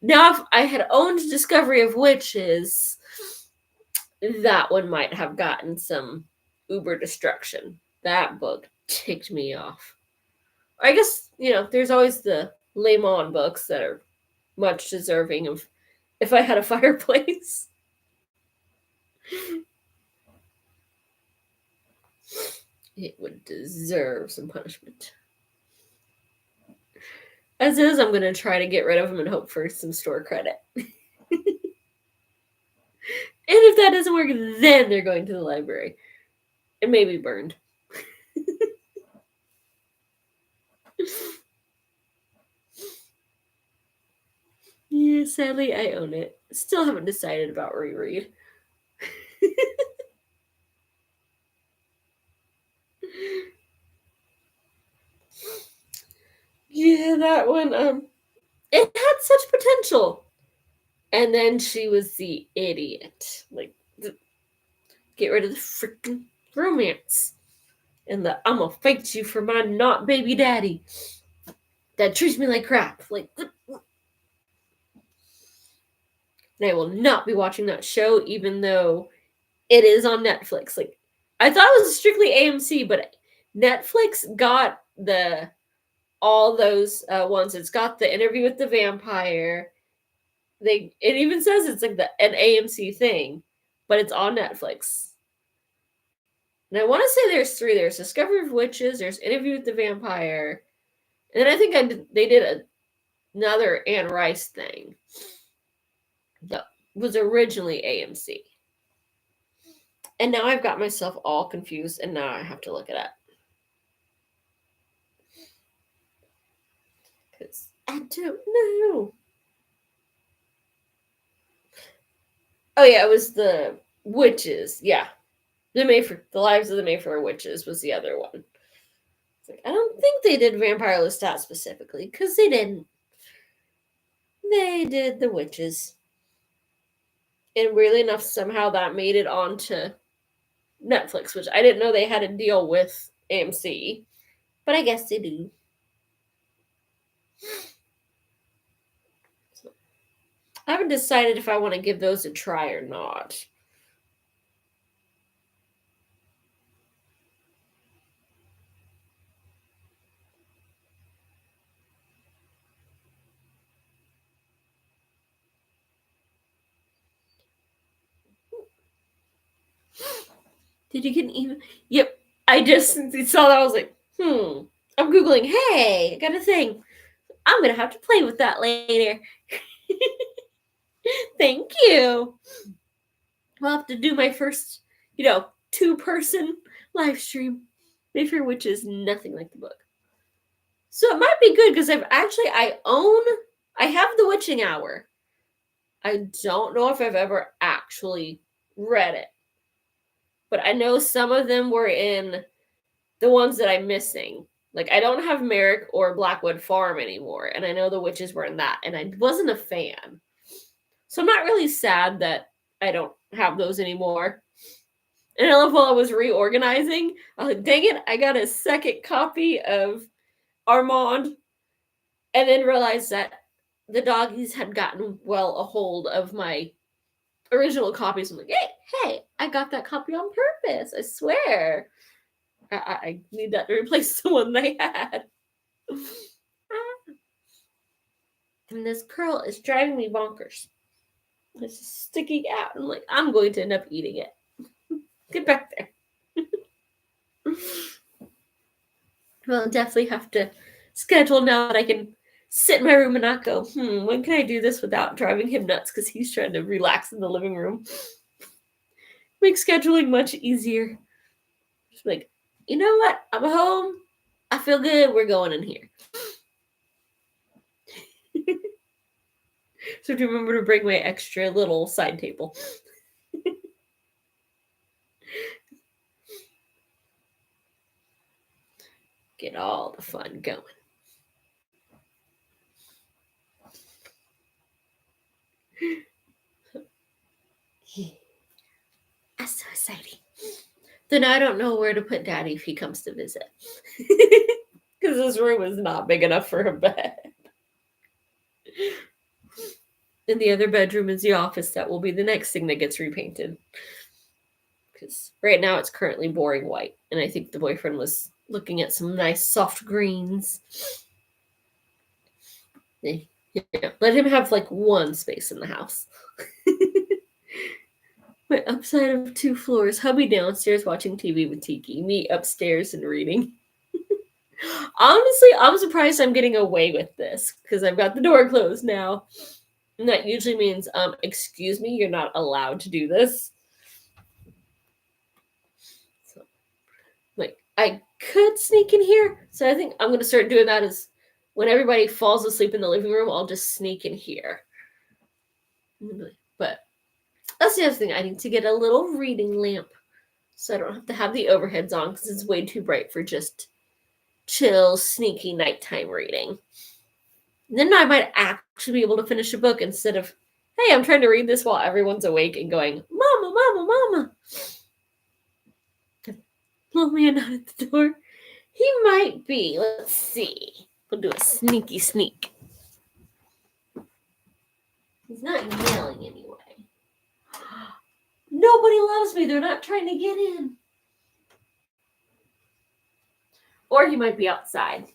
Now, if I had owned Discovery of Witches, that one might have gotten some uber destruction. That book ticked me off. I guess, there's always the Le Mans books that are much deserving of If I Had a Fireplace. It would deserve some punishment. As is, I'm going to try to get rid of them and hope for some store credit. And if that doesn't work, then they're going to the library. And maybe burned. Yeah, sadly, I own it. Still haven't decided about reread. Yeah, that one, it had such potential. And then she was the idiot. Get rid of the freaking romance. And I'm gonna fight you for my not baby daddy that treats me like crap. And I will not be watching that show, even though it is on Netflix. I thought it was strictly AMC, but Netflix got all those ones. It's got The Interview with the Vampire. It even says it's like an AMC thing, but it's on Netflix. And I want to say there's 3. There's Discovery of Witches, there's Interview with the Vampire, and then I think they did another Anne Rice thing that was originally AMC. And now I've got myself all confused, and now I have to look it up. Because I don't know. Oh, yeah, it was the Witches. Yeah. The Lives of the Mayfair Witches was the other one. I don't think they did Vampire Lestat specifically, because they didn't. They did the Witches. And weirdly enough, somehow that made it onto Netflix, which I didn't know they had a deal with AMC. But I guess they do. So, I haven't decided if I want to give those a try or not. Did you get an email? Yep. I just saw that. I was like, I'm Googling, hey, I got a thing. I'm going to have to play with that later. Thank you. I'll have to do my first, 2-person live stream. Mayfair Witch is nothing like the book. So it might be good because I have the Witching Hour. I don't know if I've ever actually read it. But I know some of them were in the ones that I'm missing. Like, I don't have Merrick or Blackwood Farm anymore. And I know the witches were in that. And I wasn't a fan. So I'm not really sad that I don't have those anymore. And I love while I was reorganizing, I was like, dang it, I got a second copy of Armand. And then realized that the doggies had gotten a hold of my original copies. I'm like, hey, I got that copy on purpose. I swear. I need that to replace the one they had. And this curl is driving me bonkers. It's just sticking out. I'm like, I'm going to end up eating it. Get back there. Well, I'll definitely have to schedule now that I can sit in my room and not go, when can I do this without driving him nuts? Because he's trying to relax in the living room. Make scheduling much easier. Just like, you know what? I'm home. I feel good. We're going in here. So to remember to bring my extra little side table. Get all the fun going. That's so exciting. Then I don't know where to put Daddy if he comes to visit. Because his room is not big enough for a bed. And the other bedroom is the office. That will be the next thing that gets repainted. Because right now it's currently boring white. And I think the boyfriend was looking at some nice soft greens. Yeah, let him have like one space in the house. My upside of 2 floors. Hubby downstairs watching TV with Tiki. Me upstairs and reading. Honestly, I'm surprised I'm getting away with this because I've got the door closed now. And that usually means, excuse me, you're not allowed to do this. So, like, I could sneak in here. So I think I'm going to start doing that is when everybody falls asleep in the living room, I'll just sneak in here. But that's the other thing. I need to get a little reading lamp so I don't have to have the overheads on because it's way too bright for just chill, sneaky nighttime reading. And then I might actually be able to finish a book instead of, hey, I'm trying to read this while everyone's awake and going, Mama, Mama, Mama. Little man out at the door. He might be. Let's see. We'll do a sneaky sneak. He's not yelling anyway. Nobody loves me. They're not trying to get in. Or he might be outside.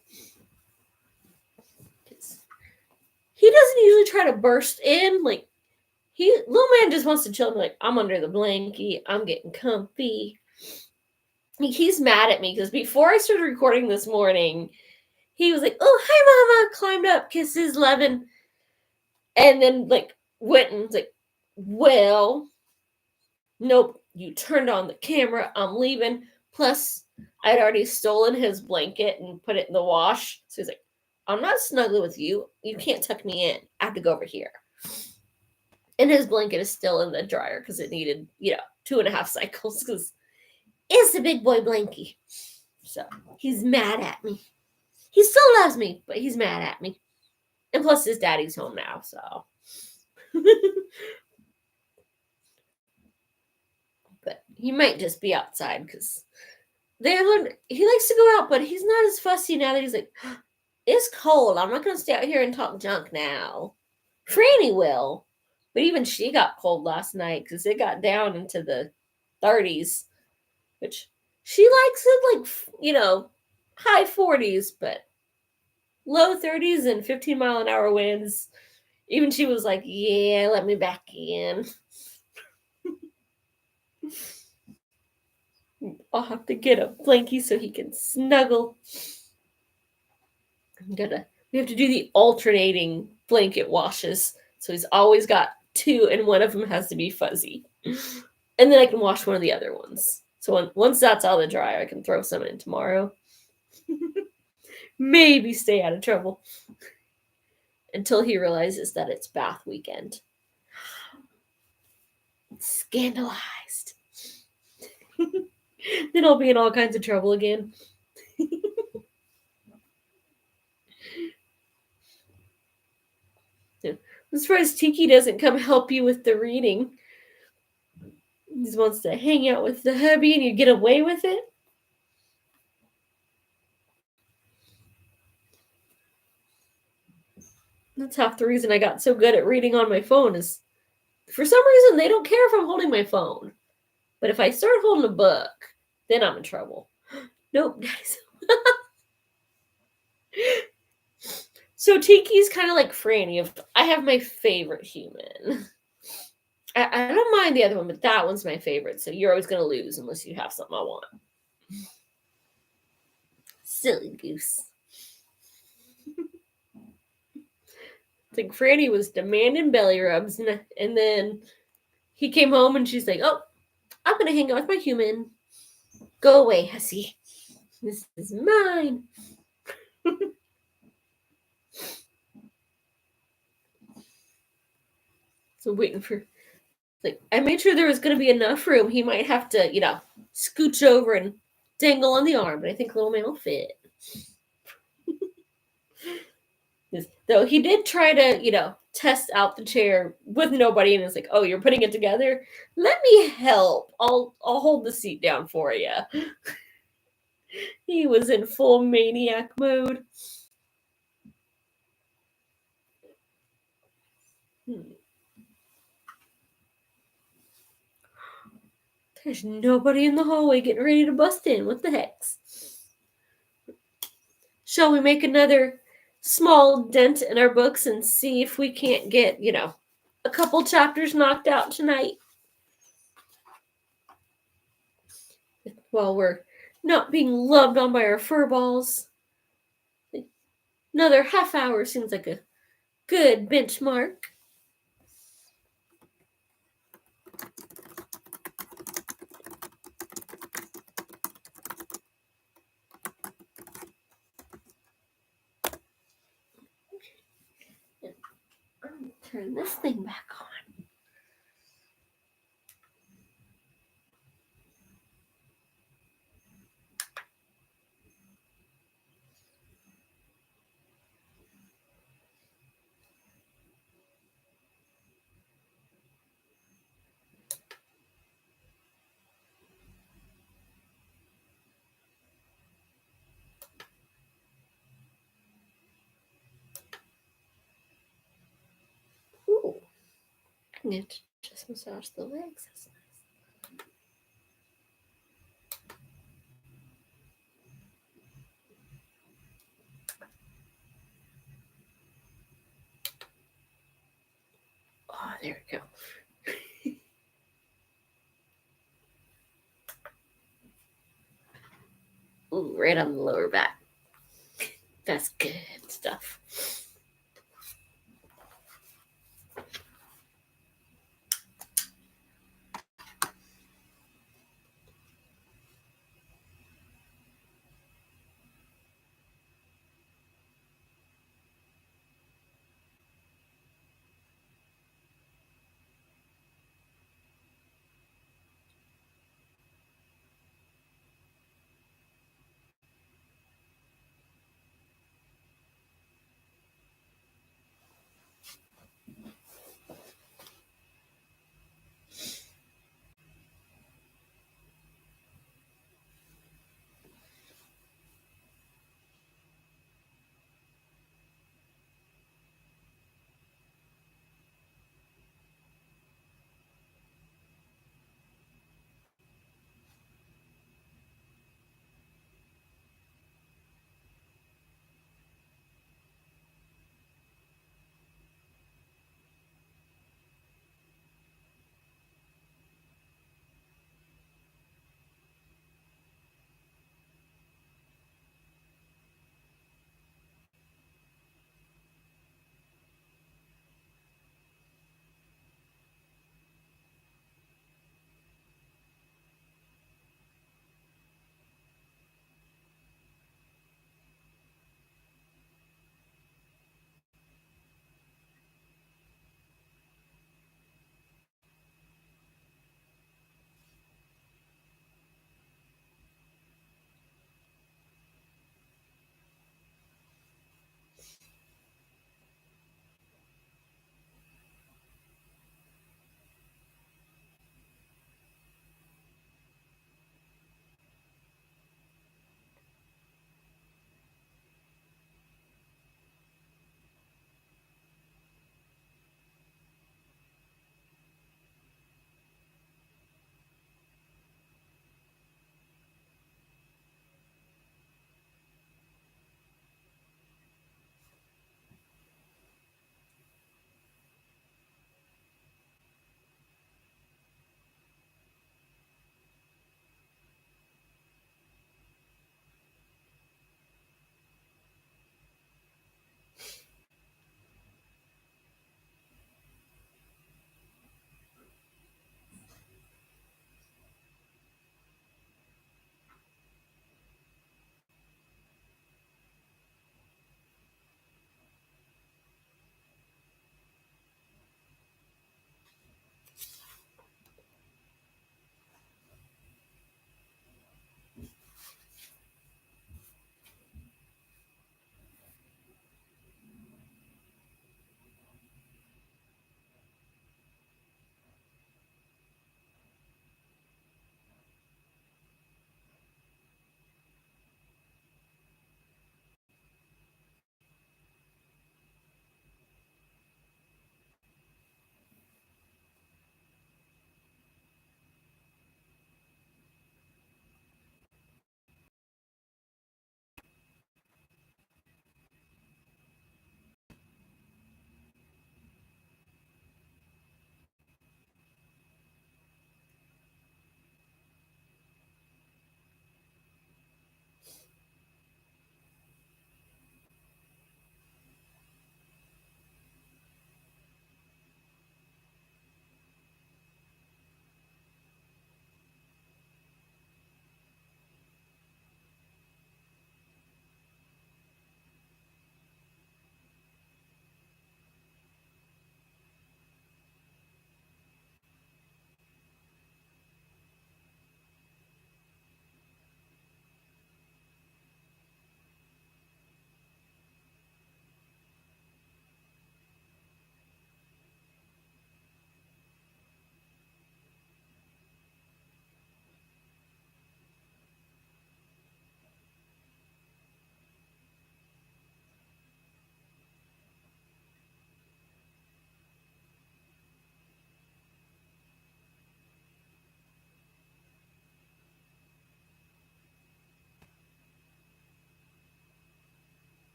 He doesn't usually try to burst in. Like, little man just wants to chill. Like, I'm under the blanket. I'm getting comfy. He's mad at me because before I started recording this morning, he was like, oh, hi, Mama. Climbed up, kisses, loving. And then, like, went and was like, well, nope, you turned on the camera. I'm leaving. Plus, I'd already stolen his blanket and put it in the wash. So he's like, I'm not snuggling with you. You can't tuck me in. I have to go over here. And his blanket is still in the dryer because it needed, 2.5 cycles because it's a big boy blankie. So he's mad at me. He still loves me, but he's mad at me. And plus his daddy's home now, so. But he might just be outside because he likes to go out, but he's not as fussy now that he's like, it's cold. I'm not going to stay out here and talk junk now. Franny will. But even she got cold last night because it got down into the 30s, which she likes it like, high 40s, but low 30s and 15-mile-an-hour winds. Even she was like, yeah, let me back in. I'll have to get a blankie so he can snuggle. We have to do the alternating blanket washes. So he's always got two, and one of them has to be fuzzy. And then I can wash one of the other ones. So once that's out of the dryer, I can throw some in tomorrow. Maybe stay out of trouble until he realizes that it's bath weekend. Scandalized. Then I'll be in all kinds of trouble again. I'm surprised Tiki doesn't come help you with the reading. He just wants to hang out with the hubby and you get away with it. That's half the reason I got so good at reading on my phone is for some reason they don't care if I'm holding my phone. But if I start holding a book, then I'm in trouble. Nope, guys. So Tiki's kind of like Franny. I have my favorite human. I don't mind the other one, but that one's my favorite. So you're always going to lose unless you have something I want. Silly goose. I think Franny was demanding belly rubs, and then he came home and she's like, "Oh, I'm going to hang out with my human. Go away, hussy. This is mine." So waiting for, like, I made sure there was going to be enough room. He might have to, scooch over and dangle on the arm, but I think little man will fit. Though he did try to, test out the chair with nobody, and it's like, "Oh, you're putting it together? Let me help. I'll hold the seat down for you." He was in full maniac mode. There's nobody in the hallway getting ready to bust in. What the heck? Shall we make another small dent in our books and see if we can't get, a couple chapters knocked out tonight? While we're not being loved on by our fur balls. Another half hour seems like a good benchmark. I'm going to turn this thing back on. Ooh, I need to just massage the legs. That's nice. Oh, there we go. Ooh, right on the lower back. That's good stuff.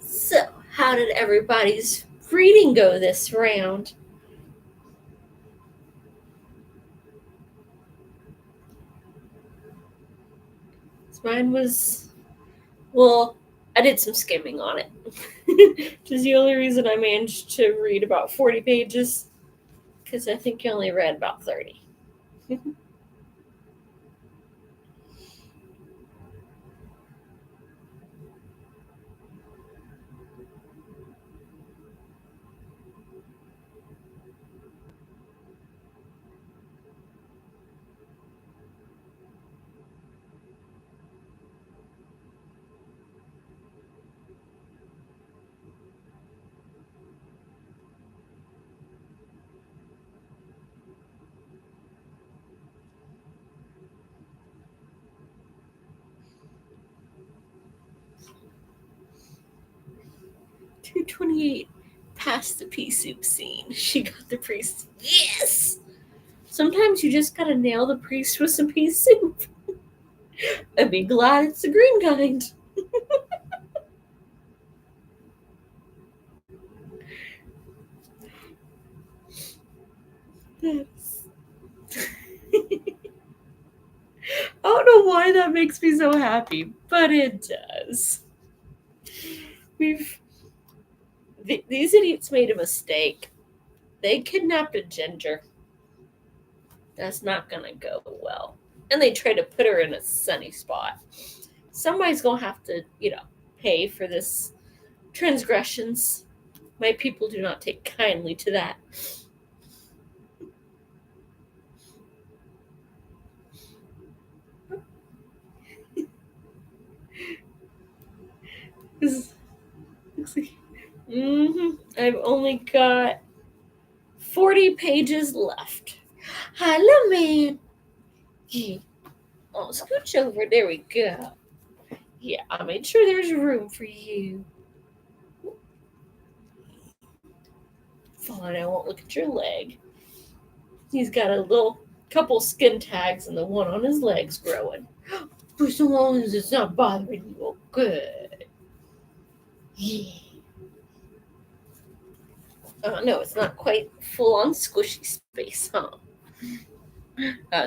So, how did everybody's reading go this round? Mine was, well, I did some skimming on it, which is the only reason I managed to read about 40 pages, because I think you only read about 30. 228 past the pea soup scene. She got the priest. Yes! Sometimes you just gotta nail the priest with some pea soup. I'd be glad it's the green kind. Yes. I don't know why that makes me so happy, but it does. These idiots made a mistake. They kidnapped a ginger. That's not gonna go well. And they tried to put her in a sunny spot. Somebody's gonna have to, pay for this transgressions. My people do not take kindly to that. This looks like, I've only got 40 pages left. Hello, man. Yeah. Oh, scooch over. There we go. Yeah, I made sure there's room for you. Fine, I won't look at your leg. He's got a little couple skin tags and the one on his leg's growing. For so long as it's not bothering you, oh, good. Yeah. No, it's not quite full on squishy space, huh?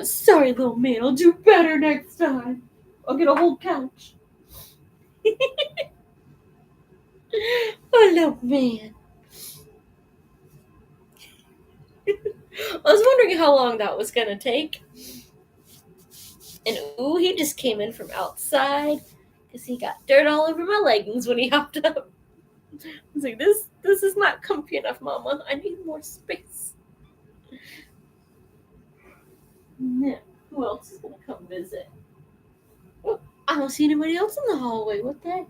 Sorry, little man. I'll do better next time. I'll get a whole couch. Oh, little man. I was wondering how long that was going to take. And ooh, he just came in from outside because he got dirt all over my leggings when he hopped up. I was like, this is not comfy enough, Mama. I need more space. Yeah. Who else is going to come visit? Oh, I don't see anybody else in the hallway. What the heck?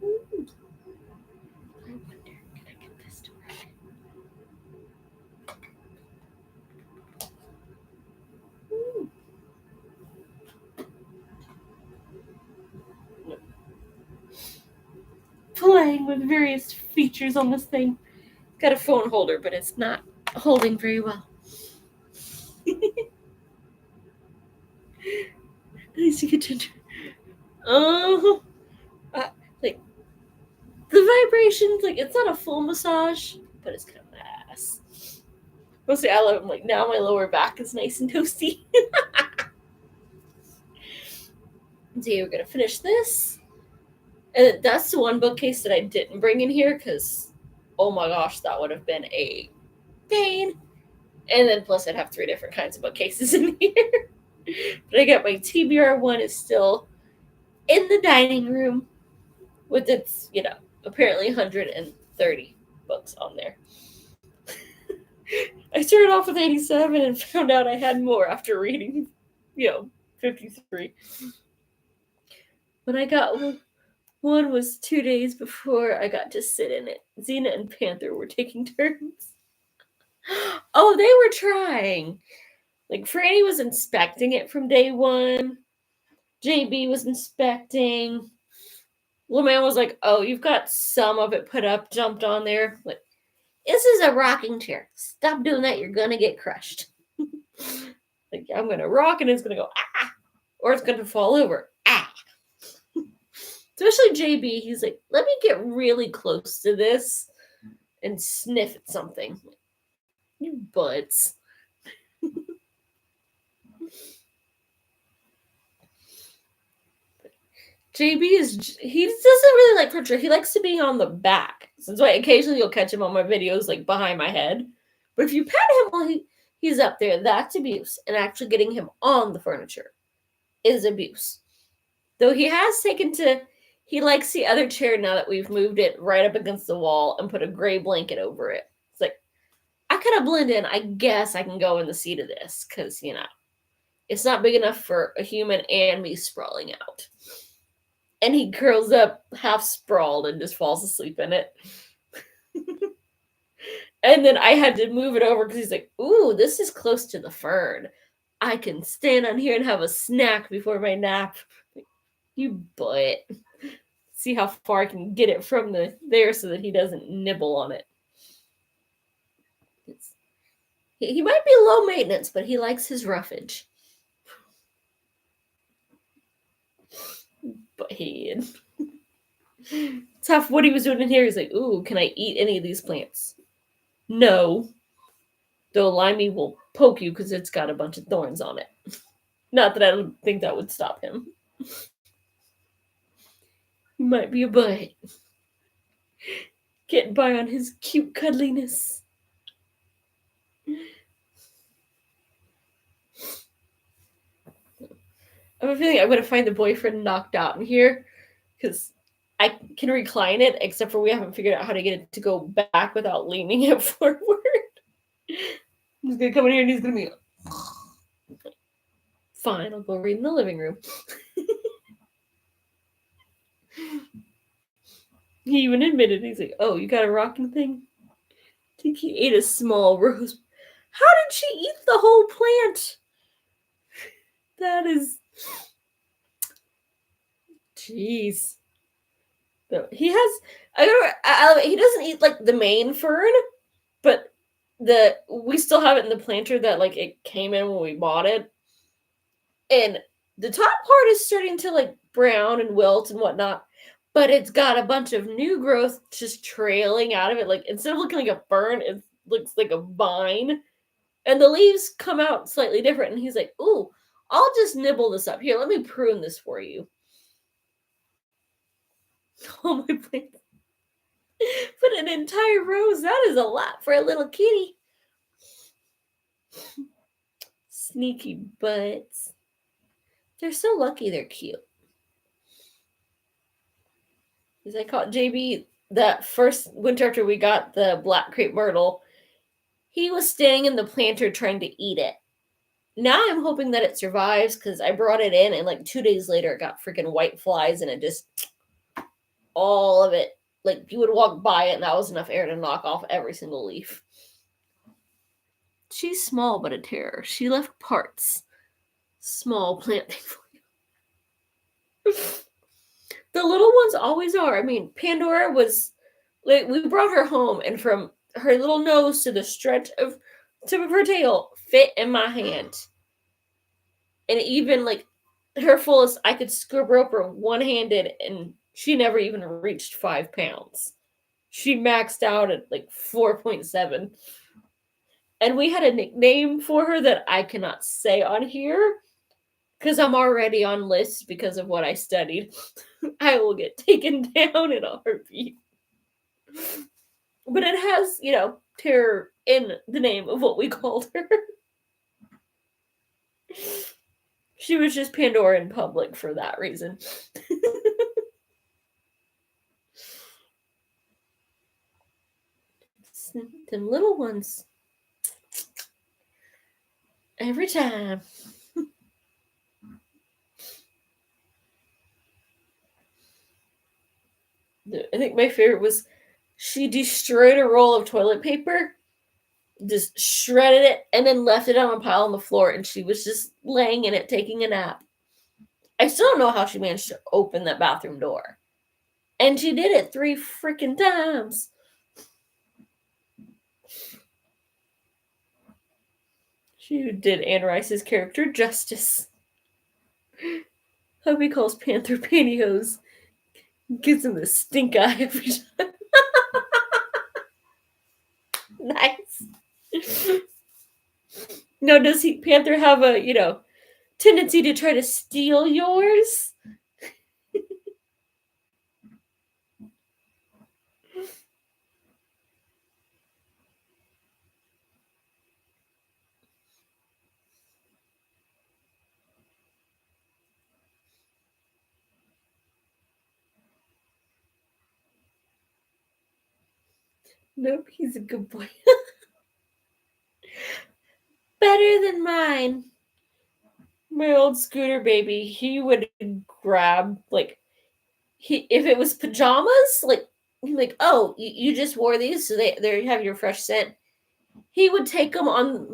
Ooh. I wonder, can I get this to work? Ooh. Playing with various features on this thing. Got a phone holder, but it's not holding very well. Nice to get ginger. Oh, like the vibrations, like it's not a full massage, but it's kind of nice. Mostly, I love them. Like now, my lower back is nice and toasty. So we're gonna finish this, and that's the one bookcase that I didn't bring in here because, oh my gosh, that would have been a pain. And then plus, I'd have 3 different kinds of bookcases in here. But I got my TBR one is still in the dining room with its, apparently 130 books on there. I started off with 87 and found out I had more after reading, 53. When I got one was 2 days before I got to sit in it. Xena and Panther were taking turns. Oh, they were trying. Like Franny was inspecting it from day one. JB was inspecting. Little man was like, "Oh, you've got some of it put up, jumped on there." Like, this is a rocking chair. Stop doing that. You're gonna get crushed. Like, I'm gonna rock and it's gonna go ah, or it's gonna fall over ah. Especially JB, he's like, let me get really close to this and sniff at something. You butts. JB he doesn't really like furniture. He likes to be on the back. So that's why occasionally you'll catch him on my videos like behind my head. But if you pat him while he's up there, that's abuse. And actually getting him on the furniture is abuse. Though he likes the other chair now that we've moved it right up against the wall and put a gray blanket over it. It's like, I kind of blend in. I guess I can go in the seat of this because, it's not big enough for a human and me sprawling out. And he curls up half sprawled and just falls asleep in it. And then I had to move it over because he's like, ooh, this is close to the fern. I can stand on here and have a snack before my nap. You butt. See how far I can get it from there so that he doesn't nibble on it. He might be low maintenance, but he likes his roughage. Butthead. Tough. What he was doing in here, he's like, ooh, can I eat any of these plants? No. Though Limey will poke you because it's got a bunch of thorns on it. Not that I don't think that would stop him. He might be a butt. Getting by on his cute cuddliness. I have a feeling I'm going to find the boyfriend knocked out in here because I can recline it, except for we haven't figured out how to get it to go back without leaning it forward. He's going to come in here and he's going to be fine, I'll go read in the living room. He even admitted, he's like, oh, you got a rocking thing? I think he ate a small rose. How did she eat the whole plant? That is... Jeez. He has... he doesn't eat, like, the main fern, but we still have it in the planter that, like, it came in when we bought it. And the top part is starting to, like, brown and wilt and whatnot. But it's got a bunch of new growth just trailing out of it. Like, instead of looking like a fern, it looks like a vine. And the leaves come out slightly different. And he's like, ooh, I'll just nibble this up. Here, let me prune this for you. Oh, my plant. But an entire rose, that is a lot for a little kitty. Sneaky butts. They're so lucky they're cute. As I caught JB that first winter after we got the black crepe myrtle, he was staying in the planter trying to eat it. Now I'm hoping that it survives because I brought it in and like 2 days later it got freaking white flies and it just, all of it, like you would walk by it and that was enough air to knock off every single leaf. She's small but a terror. She left parts. Small plant thing for you. The little ones always are. I mean, Pandora was, like, we brought her home, and from her little nose to the stretch of tip of her tail fit in my hand. And even, like, her fullest, I could scoop rope her one-handed, and she never even reached 5 pounds. She maxed out at, like, 4.7. And we had a nickname for her that I cannot say on here, because I'm already on lists because of what I studied. I will get taken down in a heartbeat. But it has, terror in the name of what we called her. She was just Pandora in public for that reason. Them little ones. Every time. I think my favorite was she destroyed a roll of toilet paper, just shredded it, and then left it on a pile on the floor, and she was just laying in it, taking a nap. I still don't know how she managed to open that bathroom door. And she did it 3 freaking times. She did Anne Rice's character justice. Hubby calls Panther pantyhose. Gives him the stink eye every time. Nice. No, does Panther have a tendency to try to steal yours? Nope, he's a good boy. Better than mine. My old Scooter baby, he would grab, like, if it was pajamas, like, oh, you just wore these, so they have your fresh scent. He would take them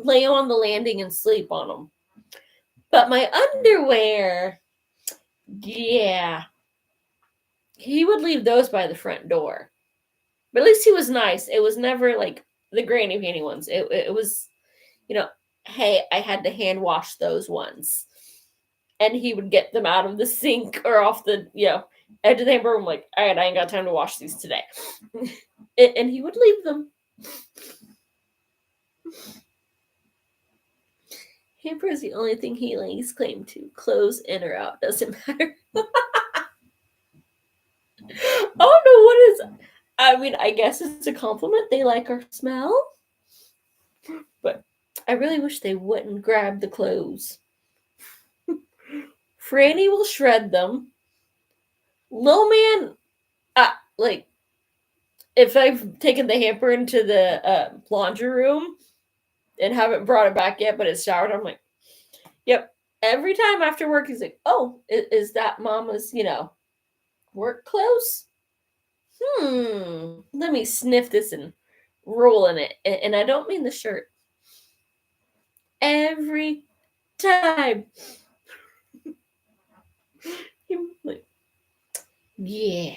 lay them on the landing and sleep on them. But my underwear, yeah, he would leave those by the front door. But at least he was nice. It was never like the granny panty ones. It was, hey, I had to hand wash those ones. And he would get them out of the sink or off the, edge of the hamper. I'm like, all right, I ain't got time to wash these today. And he would leave them. Hamper is the only thing he lays claim to. Clothes in or out, doesn't matter. Oh no, what is? I mean, I guess it's a compliment. They like our smell. But I really wish they wouldn't grab the clothes. Franny will shred them. Lil Man, like, if I've taken the hamper into the laundry room and haven't brought it back yet, but it's showered, I'm like, yep. Every time after work, he's like, oh, is that mama's, work clothes? Let me sniff this and roll in it. And I don't mean the shirt. Every time. Like, yeah.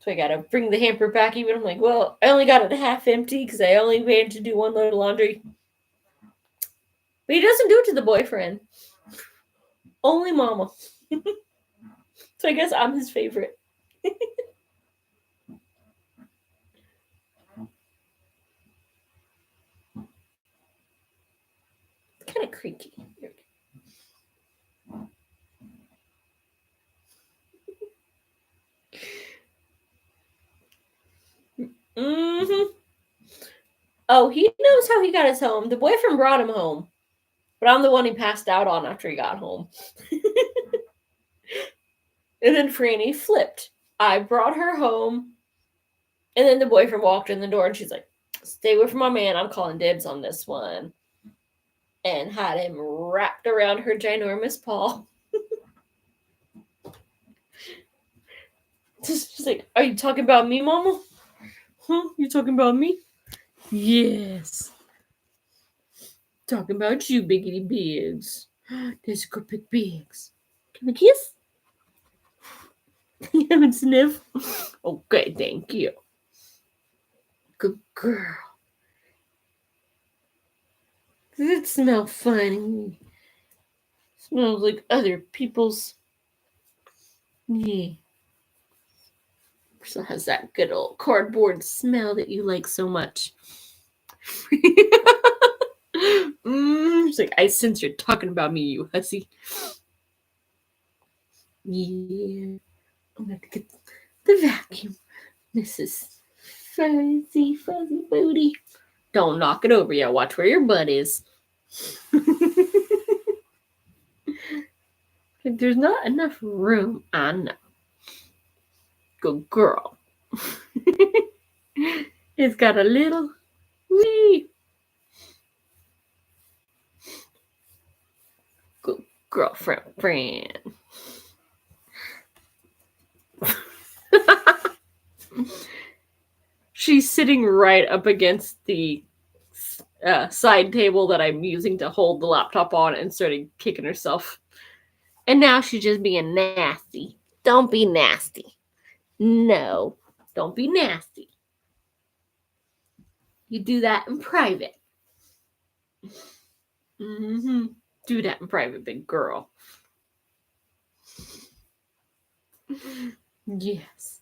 So I gotta bring the hamper back even. I'm like, well, I only got it half empty because I only managed to do one load of laundry. But he doesn't do it to the boyfriend. Only mama. So I guess I'm his favorite. It's kind of creaky. Mm-hmm. Oh, he knows how he got his home. The boyfriend brought him home. But I'm the one he passed out on after he got home. And then Franny flipped. I brought her home. And then the boyfriend walked in the door and she's like, stay away from my man. I'm calling dibs on this one. And had him wrapped around her ginormous paw. She's like, are you talking about me, mama? Huh? You talking about me? Yes. Talking about you, biggity bigs. There's a good big bigs. Can I kiss? You haven't sniffed? Okay, thank you. Good girl. Does it smell funny? Smells like other people's. Yeah. Still has that good old cardboard smell that you like so much. It's like, I sense you're talking about me, you hussy. Yeah. I'm going to get the vacuum, Mrs. Fuzzy Booty. Don't knock it over yet. Watch where your butt is. There's not enough room. I know. Good girl. It's got a little wee. Good girlfriend. She's sitting right up against the side table that I'm using to hold the laptop on and started kicking herself. And now she's just being nasty. Don't be nasty. No, don't be nasty. You do that in private. Mm-hmm. Do that in private, big girl. Yes.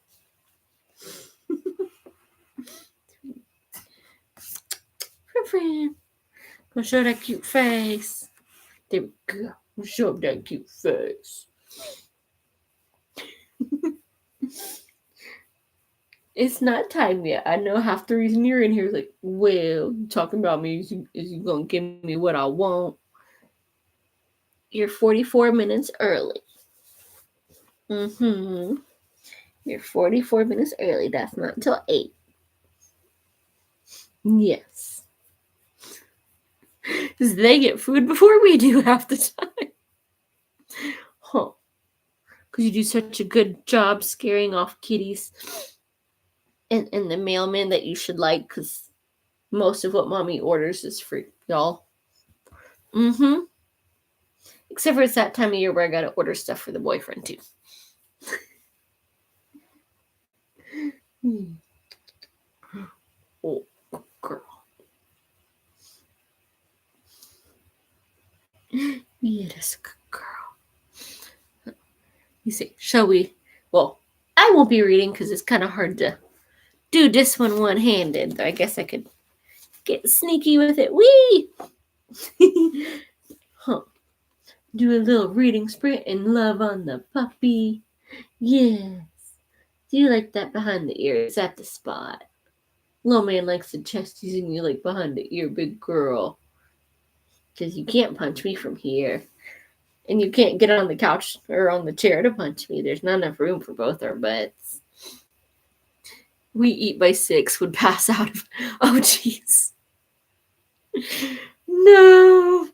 Friend. Gonna show that cute face. There we go. Show that cute face. It's not time yet. I know half the reason you're in here is like, well, you talking about me is you gonna give me what I want. You're 44 minutes early. Mm-hmm. You're 44 minutes early. That's not until 8. Yes. Because they get food before we do half the time. Huh. Because you do such a good job scaring off kitties. And the mailman that you should like, because most of what mommy orders is for y'all. Mm-hmm. Except for it's that time of year where I gotta order stuff for the boyfriend too. Oh, girl. Yeah, that's a good girl. You say, shall we? Well, I won't be reading because it's kind of hard to do this one-handed. I guess I could get sneaky with it. Whee! Huh. Do a little reading sprint and love on the puppy. Yes. Do you like that behind the ear? Is that the spot? Little man likes the chest teasing you like behind the ear, big girl. Because you can't punch me from here. And you can't get on the couch or on the chair to punch me. There's not enough room for both our butts. We eat by 6 would pass out of... Oh, jeez. No.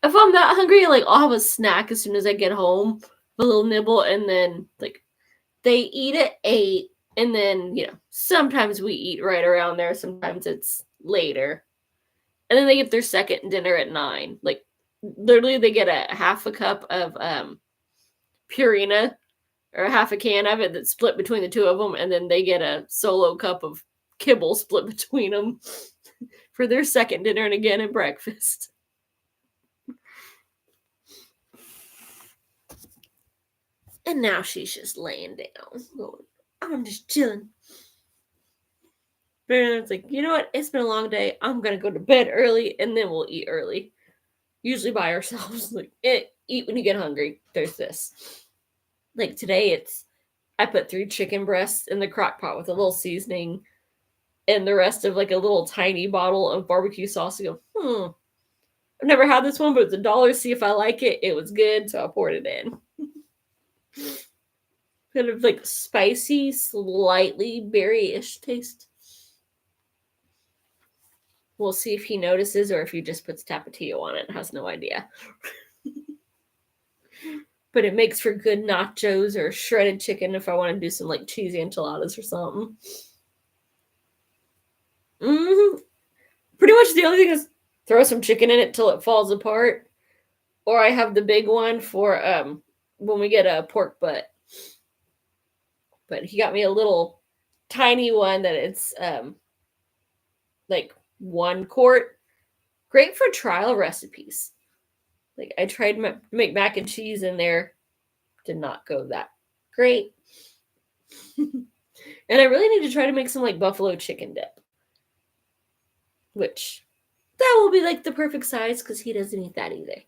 If I'm that hungry, like, I'll have a snack as soon as I get home. A little nibble, and then, like, they eat at 8, and then, sometimes we eat right around there. Sometimes it's later. And then they get their second dinner at 9. Like, literally, they get a half a cup of Purina, or a half a can of it that's split between the two of them, and then they get a solo cup of kibble split between them for their second dinner and again at breakfast. And now she's just laying down, going, I'm just chilling. But it's like, you know what? It's been a long day. I'm going to go to bed early, and then we'll eat early. Usually by ourselves. Like, eat when you get hungry. There's this. Like, today I put 3 chicken breasts in the crock pot with a little seasoning and the rest of, like, a little tiny bottle of barbecue sauce. I go, I've never had this one, but it's $1. See if I like it. It was good, so I poured it in. Kind of like spicy, slightly berry-ish taste. We'll see if he notices or if he just puts Tapatio on it. Has no idea. But it makes for good nachos or shredded chicken if I want to do some like cheesy enchiladas or something. Mm-hmm. Pretty much the only thing is throw some chicken in it till it falls apart. Or I have the big one for when we get a pork butt. But he got me a little tiny one that it's like 1 quart. Great for trial recipes. Like, I tried to make mac and cheese in there. Did not go that great. And I really need to try to make some, like, buffalo chicken dip. Which, that will be, like, the perfect size because he doesn't eat that either.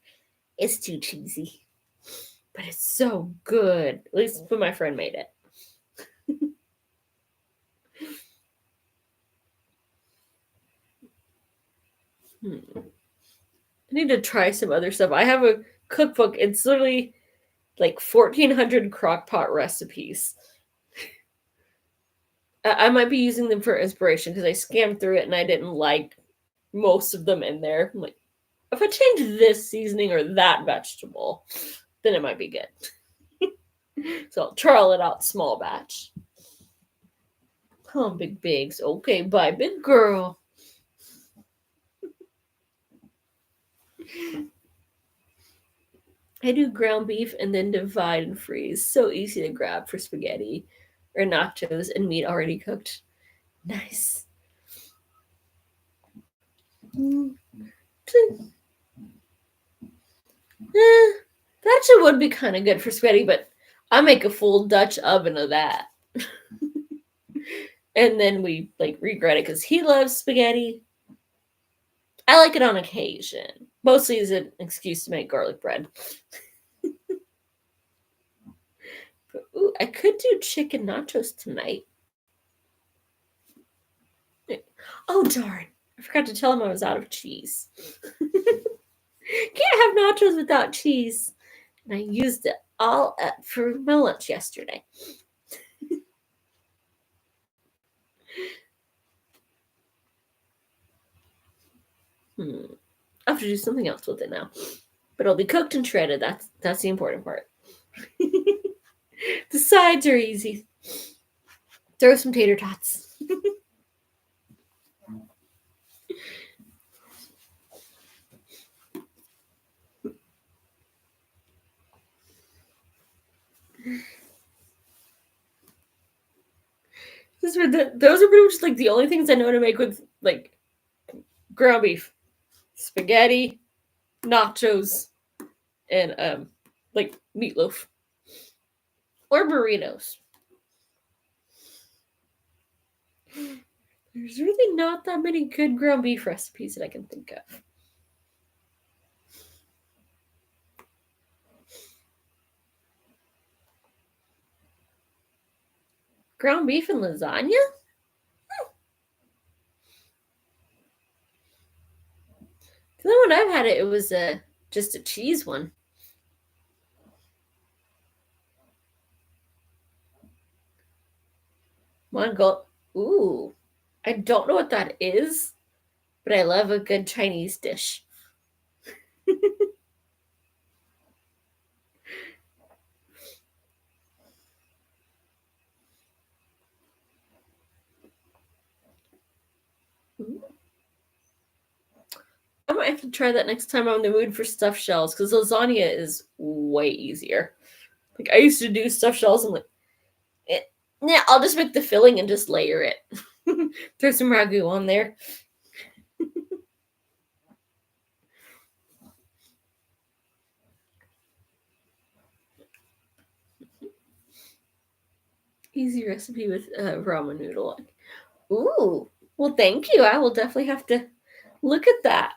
It's too cheesy. But it's so good. At least when my friend made it. I need to try some other stuff. I have a cookbook. It's literally like 1,400 crockpot recipes. I might be using them for inspiration because I scanned through it and I didn't like most of them in there. I'm like, if I change this seasoning or that vegetable, then it might be good. So I'll trial it out small batch. Oh, big bigs. Okay, bye, big girl. I do ground beef and then divide and freeze. So easy to grab for spaghetti or nachos and meat already cooked. Nice. Mm. Eh, that actually would be kind of good for spaghetti, but I make a full Dutch oven of that. And then we like regret it because he loves spaghetti. I like it on occasion, mostly as an excuse to make garlic bread. But, ooh, I could do chicken nachos tonight. Oh darn! I forgot to tell him I was out of cheese. Can't have nachos without cheese. And I used it all up for my lunch yesterday. I have to do something else with it now. But it'll be cooked and shredded. That's the important part. The sides are easy. Throw some tater tots. Those are pretty much like the only things I know to make with like ground beef, spaghetti, nachos, and like meatloaf or burritos. There's really not that many good ground beef recipes that I can think of. Ground beef and lasagna? The only one I've had it was just a cheese one. Mongol. Ooh, I don't know what that is, but I love a good Chinese dish. I might have to try that next time I'm in the mood for stuffed shells because lasagna is way easier. Like I used to do stuffed shells and like, yeah, I'll just make the filling and just layer it. Throw some ragu on there. Easy recipe with ramen noodle. Ooh, well, thank you. I will definitely have to look at that.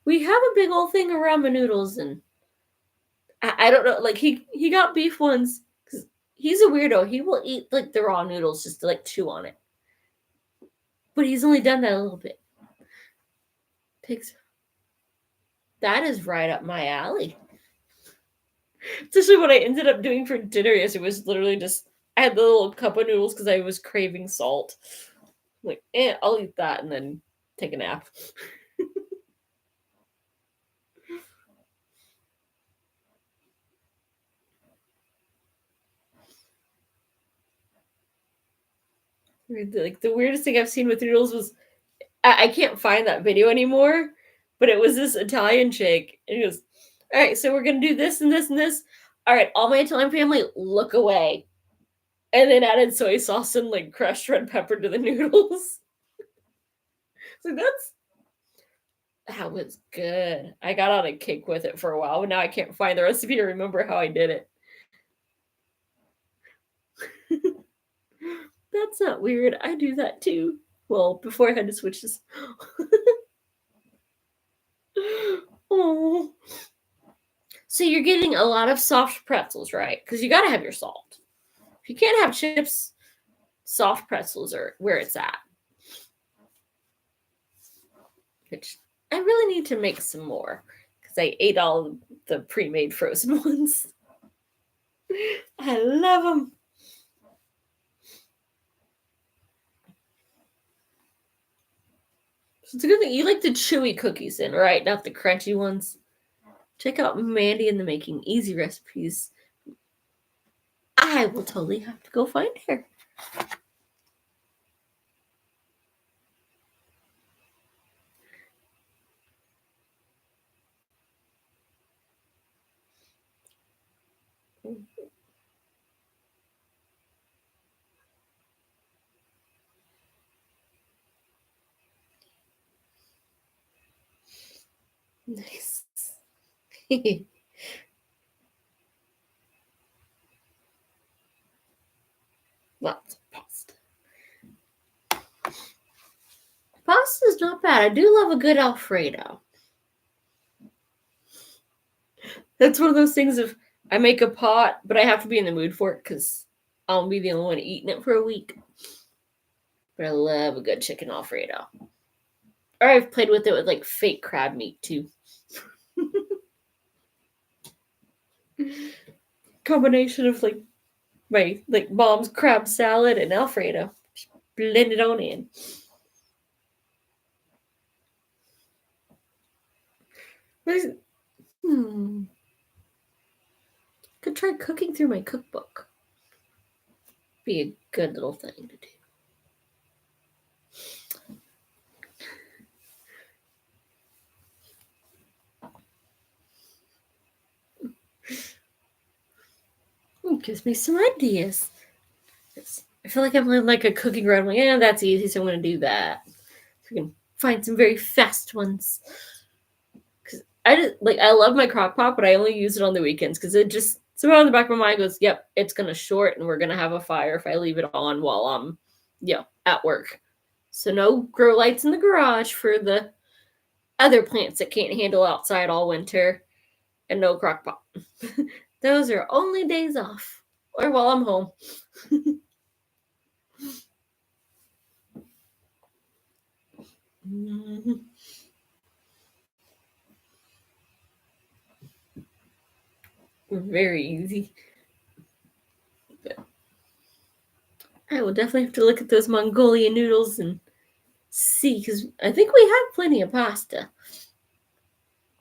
We have a big old thing of ramen noodles, and I don't know. Like he got beef ones because he's a weirdo. He will eat like the raw noodles just to like chew on it, but he's only done that a little bit. Pigs. That is right up my alley. Especially what I ended up doing for dinner yesterday was literally just I had the little cup of noodles because I was craving salt. Like, I'll eat that and then take a nap. Like the weirdest thing I've seen with noodles was I can't find that video anymore, but it was this Italian chick, and he goes, "All right, so we're gonna do this and this and this. All right, all my Italian family, look away." And then added soy sauce and like crushed red pepper to the noodles. So that was good. I got on a kick with it for a while, but now I can't find the recipe to remember how I did it. That's not weird. I do that too. Well, before I had to switch this. Oh. So you're getting a lot of soft pretzels, right? Because you got to have your salt. If you can't have chips, soft pretzels are where it's at. Which I really need to make some more because I ate all the pre-made frozen ones. I love them. So it's a good thing you like the chewy cookies in, right? Not the crunchy ones. Check out Mandy in the Making Easy Recipes. I will totally have to go find her. Nice. Lots of pasta. Pasta's not bad. I do love a good Alfredo. That's one of those things of I make a pot, but I have to be in the mood for it because I'll be the only one eating it for a week. But I love a good chicken Alfredo. Or I've played with it with like fake crab meat too. Combination of like my like mom's crab salad and Alfredo. Just blend it on in. Could try cooking through my cookbook. Be a good little thing to do. It gives me some ideas. I feel like I'm in like a cooking run. I'm like, yeah, that's easy, so I'm going to do that. We can find some very fast ones. Because I love my crock pot, but I only use it on the weekends because it just somehow in the back of my mind goes, yep, it's going to short and we're going to have a fire if I leave it on while I'm, at work. So no grow lights in the garage for the other plants that can't handle outside all winter, and no crock pot. Those are only days off or while I'm home. Very easy. But I will definitely have to look at those Mongolian noodles and see, because I think we have plenty of pasta.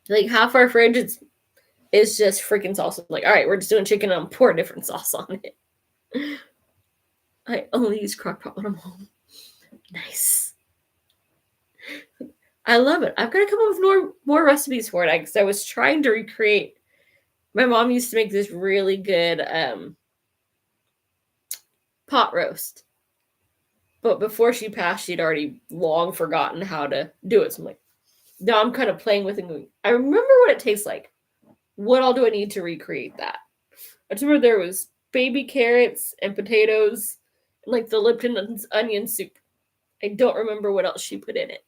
Like half our fridge is just freaking sauce. I'm like, all right, we're just doing chicken and I'm pouring different sauce on it. I only use crock pot when I'm home. Nice. I love it. I've got to come up with more recipes for it because I was trying to recreate. My mom used to make this really good pot roast. But before she passed, she'd already long forgotten how to do it. So I'm like, now I'm kind of playing with it and going, I remember what it tastes like. What all do I need to recreate that? I just remember there was baby carrots and potatoes and like the Lipton onion soup. I don't remember what else she put in it.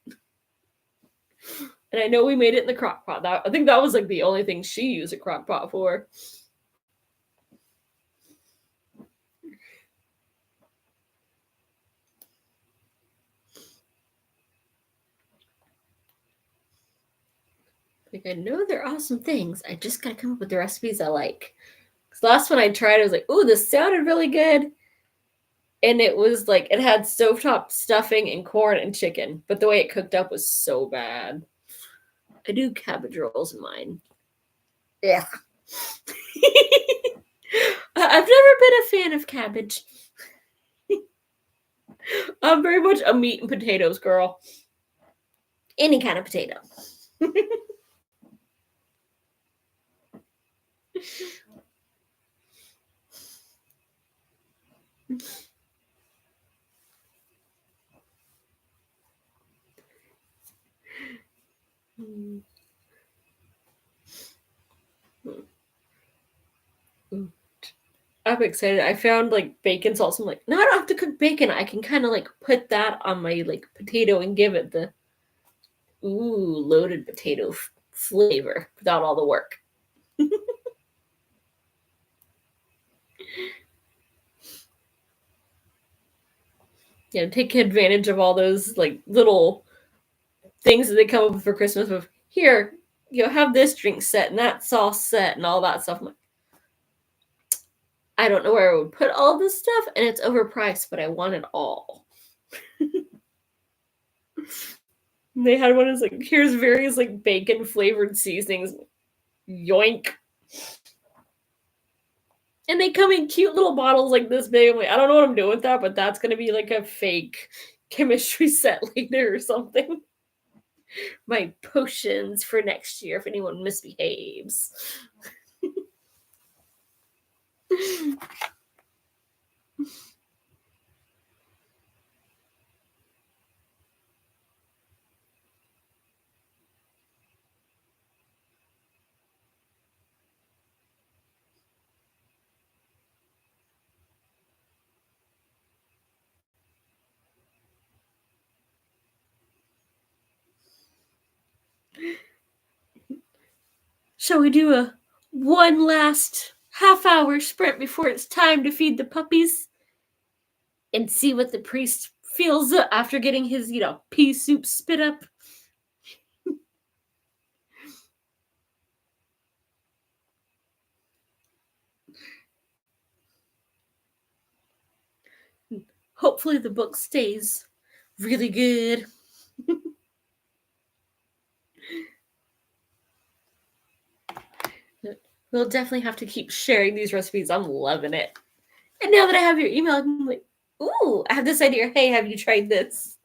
And I know we made it in the crock pot. I think that was like the only thing she used a crock pot for. Like, I know they're awesome things. I just gotta come up with the recipes I like. Because the last one I tried, I was like, ooh, this sounded really good. And it was like, it had stovetop stuffing and corn and chicken. But the way it cooked up was so bad. I do cabbage rolls in mine. Yeah. I've never been a fan of cabbage. I'm very much a meat and potatoes girl. Any kind of potato. I'm excited. I found like bacon sauce. I'm like, no, I don't have to cook bacon. I can kind of like put that on my like potato and give it the loaded potato flavor without all the work. Yeah, take advantage of all those like little things that they come up with for Christmas. Of here, have this drink set and that sauce set and all that stuff. I'm like, I don't know where I would put all this stuff, and it's overpriced, but I want it all. They had one that's like, here's various like bacon flavored seasonings. Yoink. And they come in cute little bottles like this big. I'm like, I don't know what I'm doing with that, but that's gonna be like a fake chemistry set later or something. My potions for next year if anyone misbehaves. Shall we do a one last half-hour sprint before it's time to feed the puppies and see what the priest feels after getting his, pea soup spit up? Hopefully the book stays really good. We'll definitely have to keep sharing these recipes. I'm loving it. And now that I have your email, I'm like, ooh, I have this idea. Hey, have you tried this?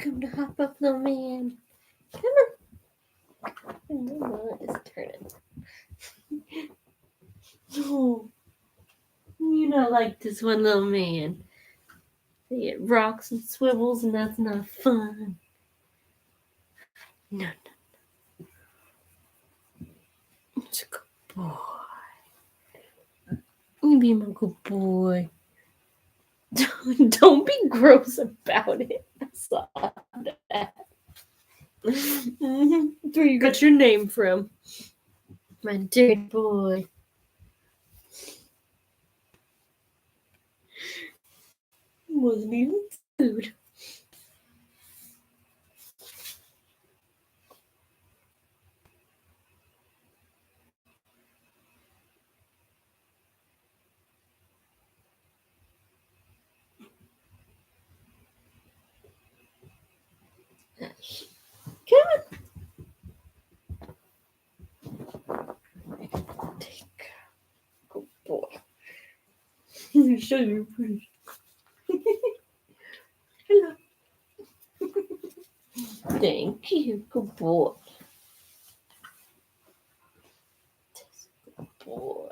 Come to hop up, little man. Come on. Mama is turning. Oh, you not like this one, little man. It rocks and swivels, and that's not fun. No, no. It's a good boy. You be my good boy. Don't be gross about it. I saw that. Where you got your name from? My dirty boy. Wasn't even food. Come on. Take. Good boy. Show you pretty. Hello. Thank you. Good boy. Good boy.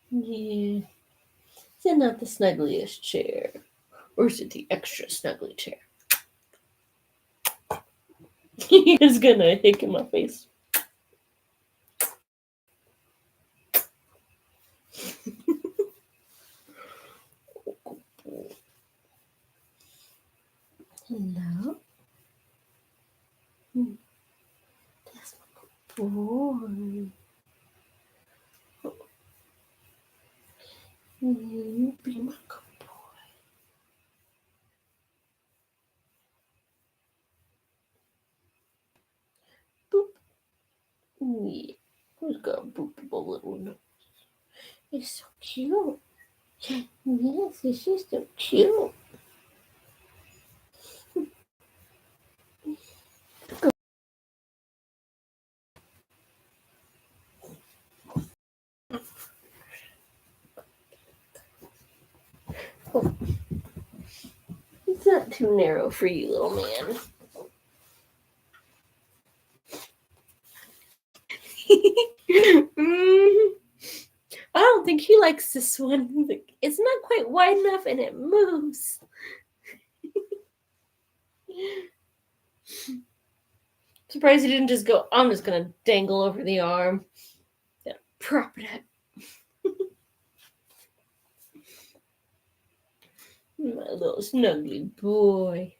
Yeah. Is it not the snuggliest chair? Or is it the extra snuggly chair? He's gonna hick in my face. Hello. That's my good boy. You be my good boy. Boop. Yeah. Who's got a boopable little nose? It's so cute. Yes, it's just so cute. Oh, it's not too narrow for you, little man. I don't think he likes this one. It's not quite wide enough and it moves. Surprised he didn't just go, I'm just gonna dangle over the arm. Yeah, prop it up. My little snuggly boy.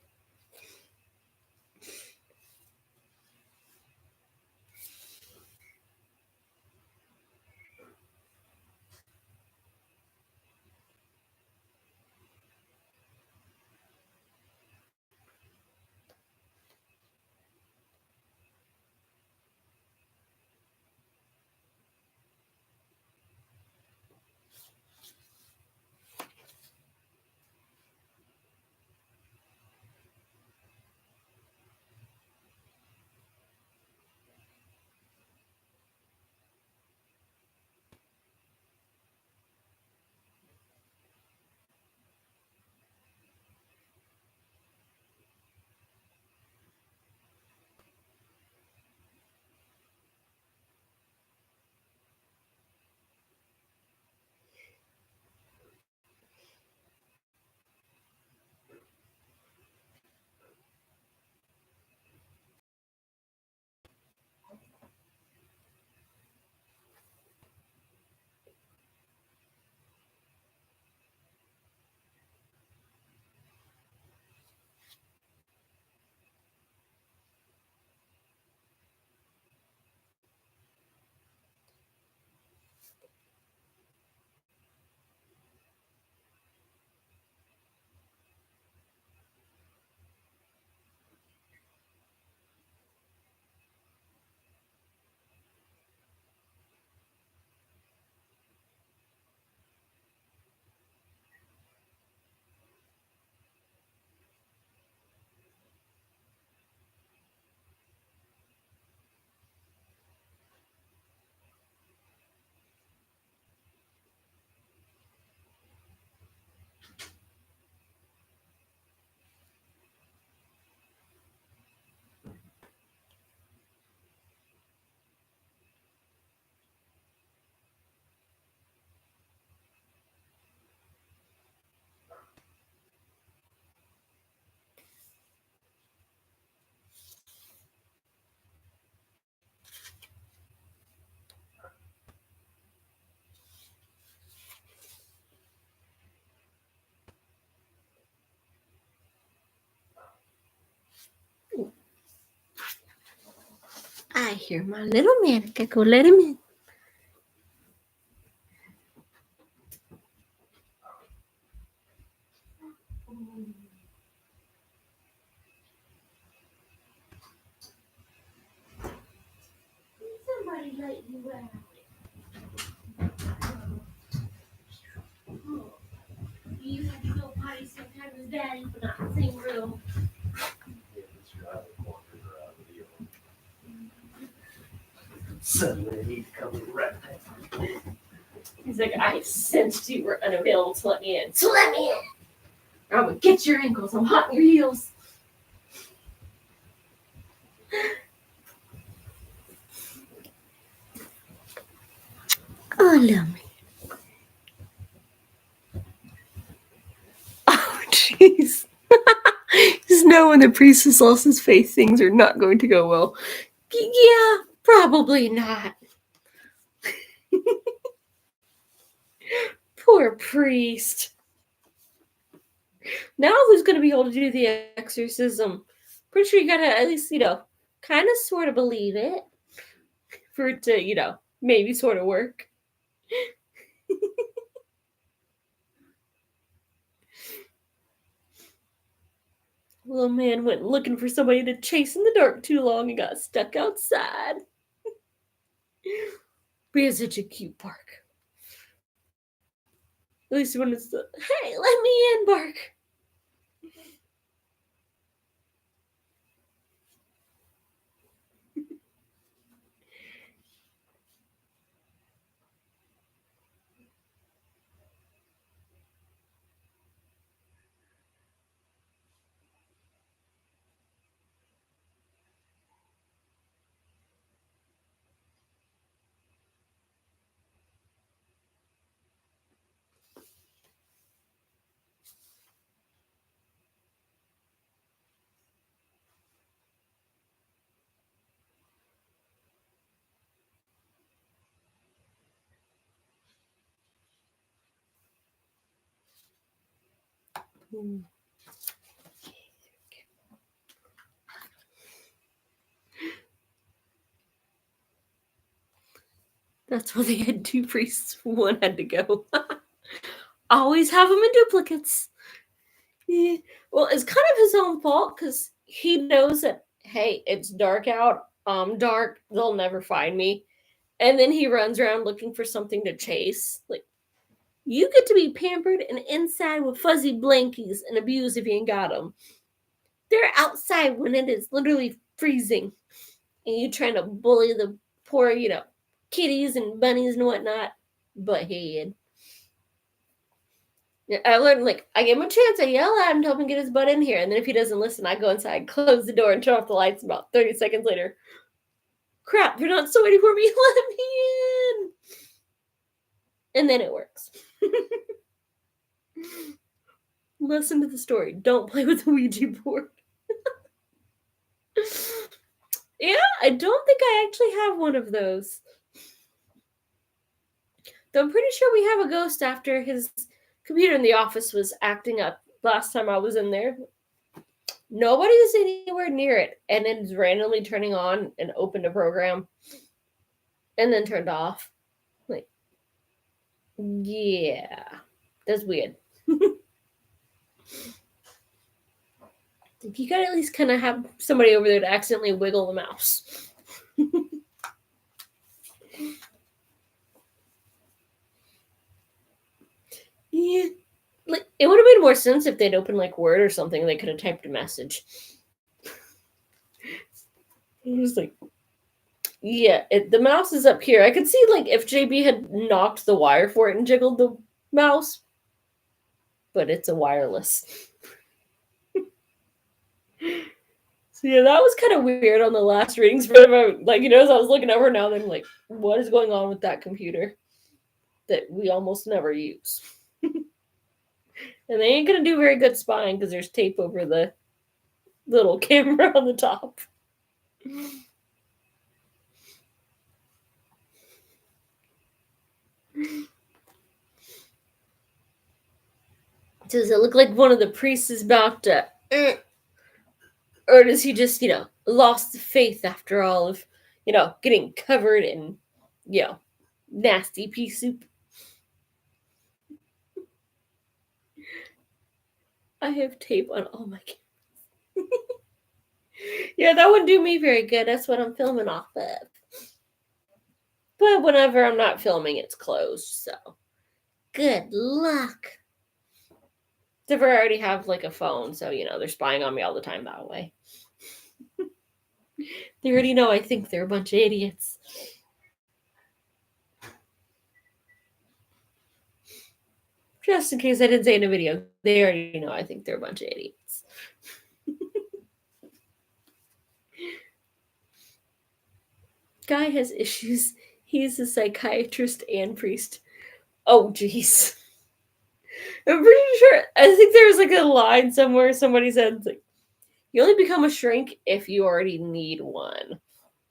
I hear my little man. I gotta go let him in. Somebody let you out. You have to go potty sometimes with Daddy, but not in the same room. Suddenly I need to come right back. He's like, I sensed you were unavailable to let me in, so let me in. Or I'm gonna get your ankles. I'm hot in your heels. Oh, love me. Oh, jeez. Just know when the priest has lost his faith, things are not going to go well. Yeah, probably not. Poor priest. Now who's going to be able to do the exorcism? Pretty sure you gotta at least, kind of sort of believe it for it to, maybe sort of work. Little man went looking for somebody to chase in the dark too long and got stuck outside. But it's such a cute bark. At least when it's the, hey, let me in bark. That's why they had two priests. One had to go. Always have them in duplicates. Yeah. Well, it's kind of his own fault because he knows that, hey, it's dark out. I'm dark. They'll never find me. And then he runs around looking for something to chase. Like, you get to be pampered and inside with fuzzy blankies and abused if you ain't got them. They're outside when it is literally freezing. And you trying to bully the poor, kitties and bunnies and whatnot. Butthead. I learned, I give him a chance. I yell at him to help him get his butt in here. And then if he doesn't listen, I go inside, close the door, and turn off the lights. About 30 seconds later, crap, they're not still waiting for me. Let me in. And then it works. Listen to the story. Don't play with the Ouija board. Yeah, I don't think I actually have one of those. Though I'm pretty sure we have a ghost after his computer in the office was acting up last time I was in there. Nobody was anywhere near it, and it's randomly turning on and opened a program and then turned off. Like, yeah, that's weird. You gotta at least kind of have somebody over there to accidentally wiggle the mouse. Yeah. It would have made more sense if they'd opened Word or something and they could have typed a message. It was yeah, the mouse is up here. I could see if JB had knocked the wire for it and jiggled the mouse, but it's a wireless. So yeah, that was kind of weird on the last readings. As I was looking over now, then what is going on with that computer that we almost never use? And they ain't gonna do very good spying because there's tape over the little camera on the top. Does it look like one of the priests is about to or does he just, lost the faith after all of, getting covered in, nasty pea soup. I have tape on all my cameras. Yeah, that wouldn't do me very good. That's what I'm filming off of. But whenever I'm not filming, it's closed, so good luck. Except for I already have like a phone, so they're spying on me all the time that way. They already know I think they're a bunch of idiots. Just in case I didn't say in a video, they already know I think they're a bunch of idiots. Guy has issues. He's a psychiatrist and priest. Oh, jeez. I'm pretty sure. I think there was like a line somewhere. Somebody said, like, you only become a shrink if you already need one.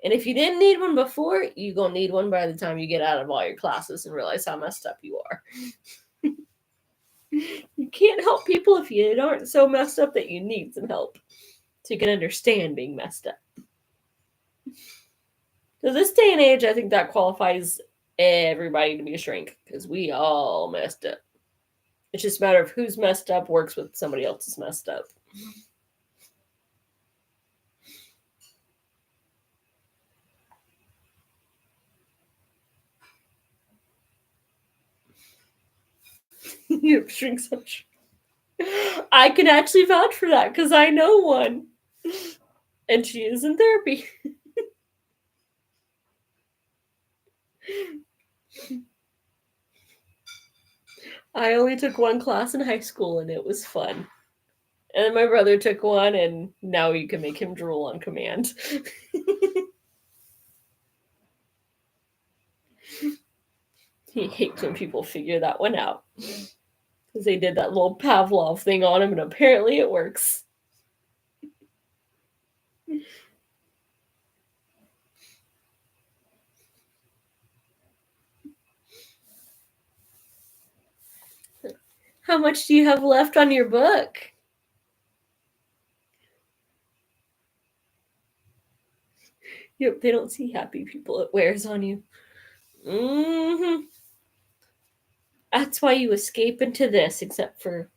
And if you didn't need one before, you're going to need one by the time you get out of all your classes and realize how messed up you are. You can't help people if you aren't so messed up that you need some help. So you can understand being messed up. So this day and age, I think that qualifies everybody to be a shrink because we all messed up. It's just a matter of who's messed up works with somebody else's messed up. You have shrinks up. I can actually vouch for that because I know one. And she is in therapy. I only took one class in high school and it was fun. And then my brother took one and now you can make him drool on command. He hates when people figure that one out. Because they did that little Pavlov thing on him and apparently it works. How much do you have left on your book? Yep, they don't see happy people. It wears on you. That's why you escape into this, except for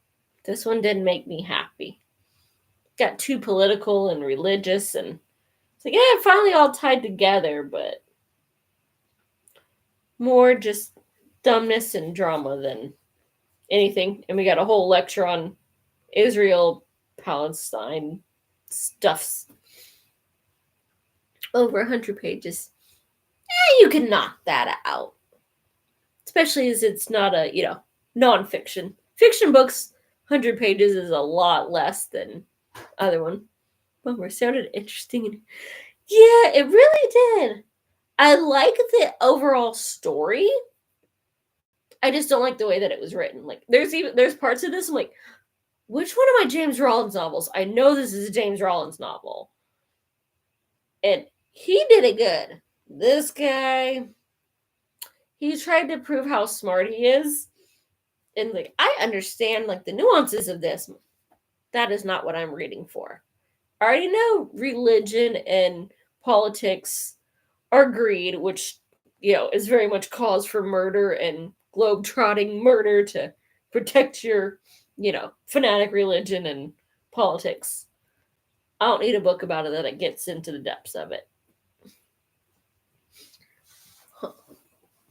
this one didn't make me happy. Got too political and religious, and it's like, yeah, finally all tied together, but more just dumbness and drama than anything. And we got a whole lecture on Israel, Palestine stuffs. Over 100 pages. You can knock that out. Especially as it's not a, nonfiction. Fiction books, 100 pages is a lot less than other one. Bummer, sounded interesting. Yeah, it really did. I like the overall story. I just don't like the way that it was written. Like, there's parts of this I'm like, which one of my James Rollins novels? I know this is a James Rollins novel. And he did it good. This guy, he tried to prove how smart he is. And like, I understand like the nuances of this. That is not what I'm reading for. I already know religion and politics are greed, which, is very much cause for murder and globe-trotting murder to protect your, fanatic religion and politics. I don't need a book about it that gets into the depths of it.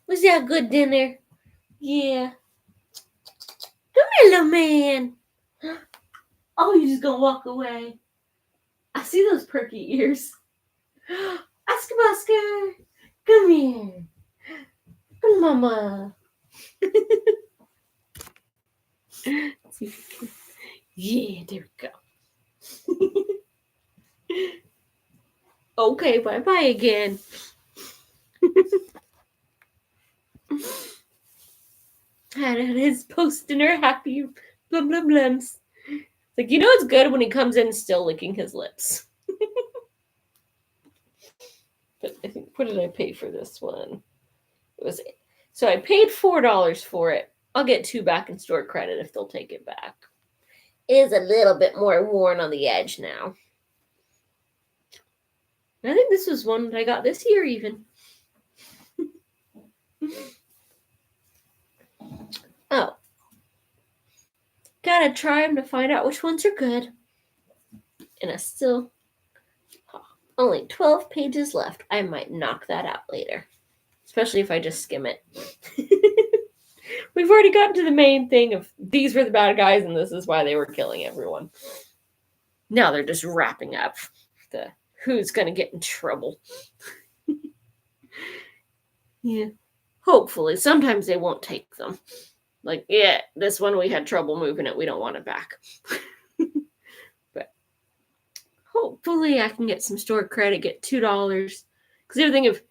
Was that a good dinner? Yeah. Come here, little man. Oh, you just gonna walk away. I see those perky ears. Oscar, come here. Come, mama. Yeah, there we go. Okay, bye-bye again. Had his posting her happy blum blum blums. Like, it's good when he comes in still licking his lips. But I think, what did I pay for this one? So I paid $4 for it. I'll get $2 back in store credit if they'll take it back. It is a little bit more worn on the edge now. I think this was one that I got this year even. Oh. Gotta try them to find out which ones are good. And I still... Only 12 pages left. I might knock that out later. Especially if I just skim it. We've already gotten to the main thing of these were the bad guys and this is why they were killing everyone. Now they're just wrapping up the who's gonna get in trouble. Yeah. Hopefully. Sometimes they won't take them. Like, yeah, this one we had trouble moving it. We don't want it back. But hopefully I can get some store credit, get $2. Because the other thing, if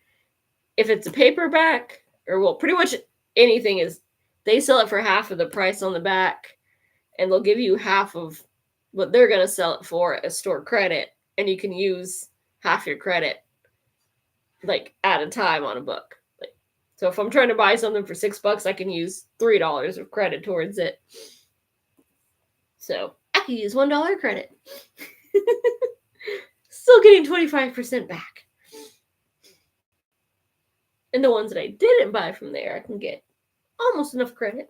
it's a paperback, or well, pretty much anything is, they sell it for half of the price on the back, and they'll give you half of what they're going to sell it for as store credit, and you can use half your credit, like, at a time on a book. Like, so if I'm trying to buy something for $6, I can use $3 of credit towards it. So I can use $1 credit. Still getting 25% back. And the ones that I didn't buy from there, I can get almost enough credit.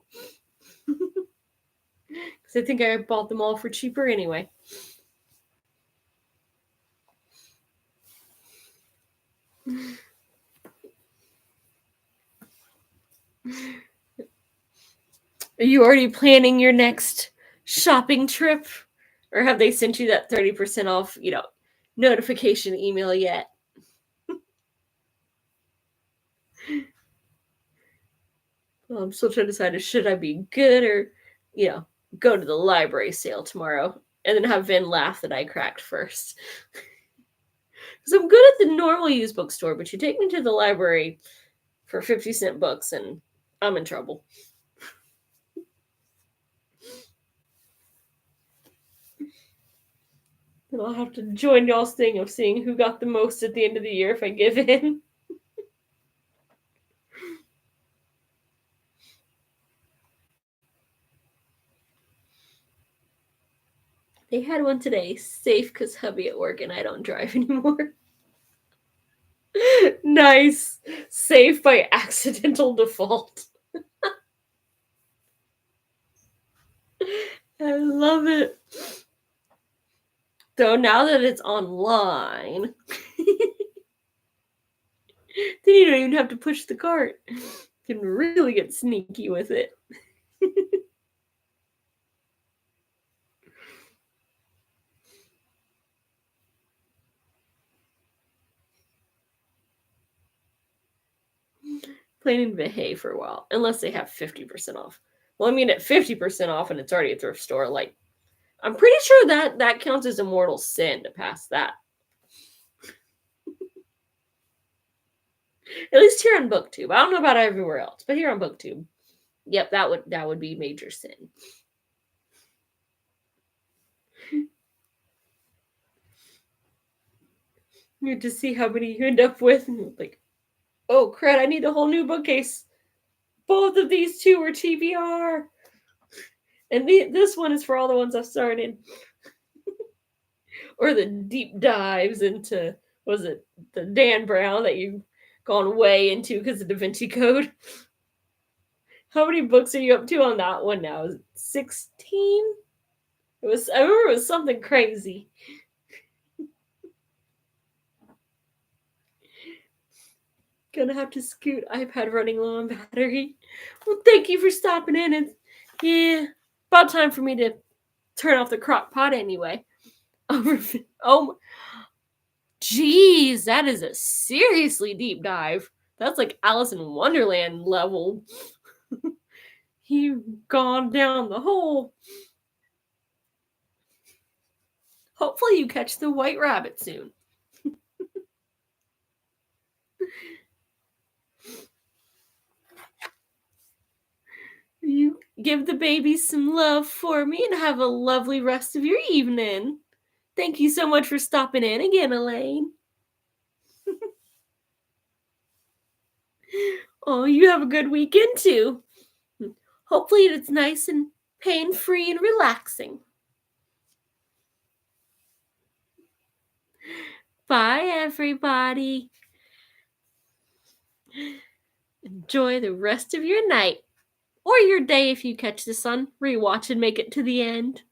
Because I think I bought them all for cheaper anyway. Are you already planning your next shopping trip? Or have they sent you that 30% off, notification email yet? Well, I'm still trying to decide, should I be good or, go to the library sale tomorrow and then have Vin laugh that I cracked first. Because I'm good at the normal used bookstore, but you take me to the library for 50-cent books and I'm in trouble. Then I'll have to join y'all's thing of seeing who got the most at the end of the year if I give in. They had one today, safe because hubby at work and I don't drive anymore. Nice. Safe by accidental default. I love it. Though now that it's online, then you don't even have to push the cart. You can really get sneaky with it. Planning to behave for a while, unless they have 50% off. Well, I mean, at 50% off and it's already a thrift store, like, I'm pretty sure that counts as a mortal sin to pass that. At least here on BookTube. I don't know about everywhere else, but here on BookTube, yep, that would be major sin. You have to see how many you end up with, and like, oh crap, I need a whole new bookcase. Both of these two are TBR. And this one is for all the ones I've started. Or the deep dives into, was it the Dan Brown that you've gone way into because of Da Vinci Code? How many books are you up to on that one now? Is it 16? I remember it was something crazy. Gonna have to scoot. iPad running low on battery. Well, thank you for stopping in. And yeah, about time for me to turn off the crock pot anyway. Oh, geez, that is a seriously deep dive. That's like Alice in Wonderland level. You've gone down the hole. Hopefully you catch the white rabbit soon. You give the baby some love for me and have a lovely rest of your evening. Thank you so much for stopping in again, Elaine. Oh, you have a good weekend too. Hopefully it's nice and pain-free and relaxing. Bye, everybody. Enjoy the rest of your night. Or your day if you catch this on rewatch and make it to the end.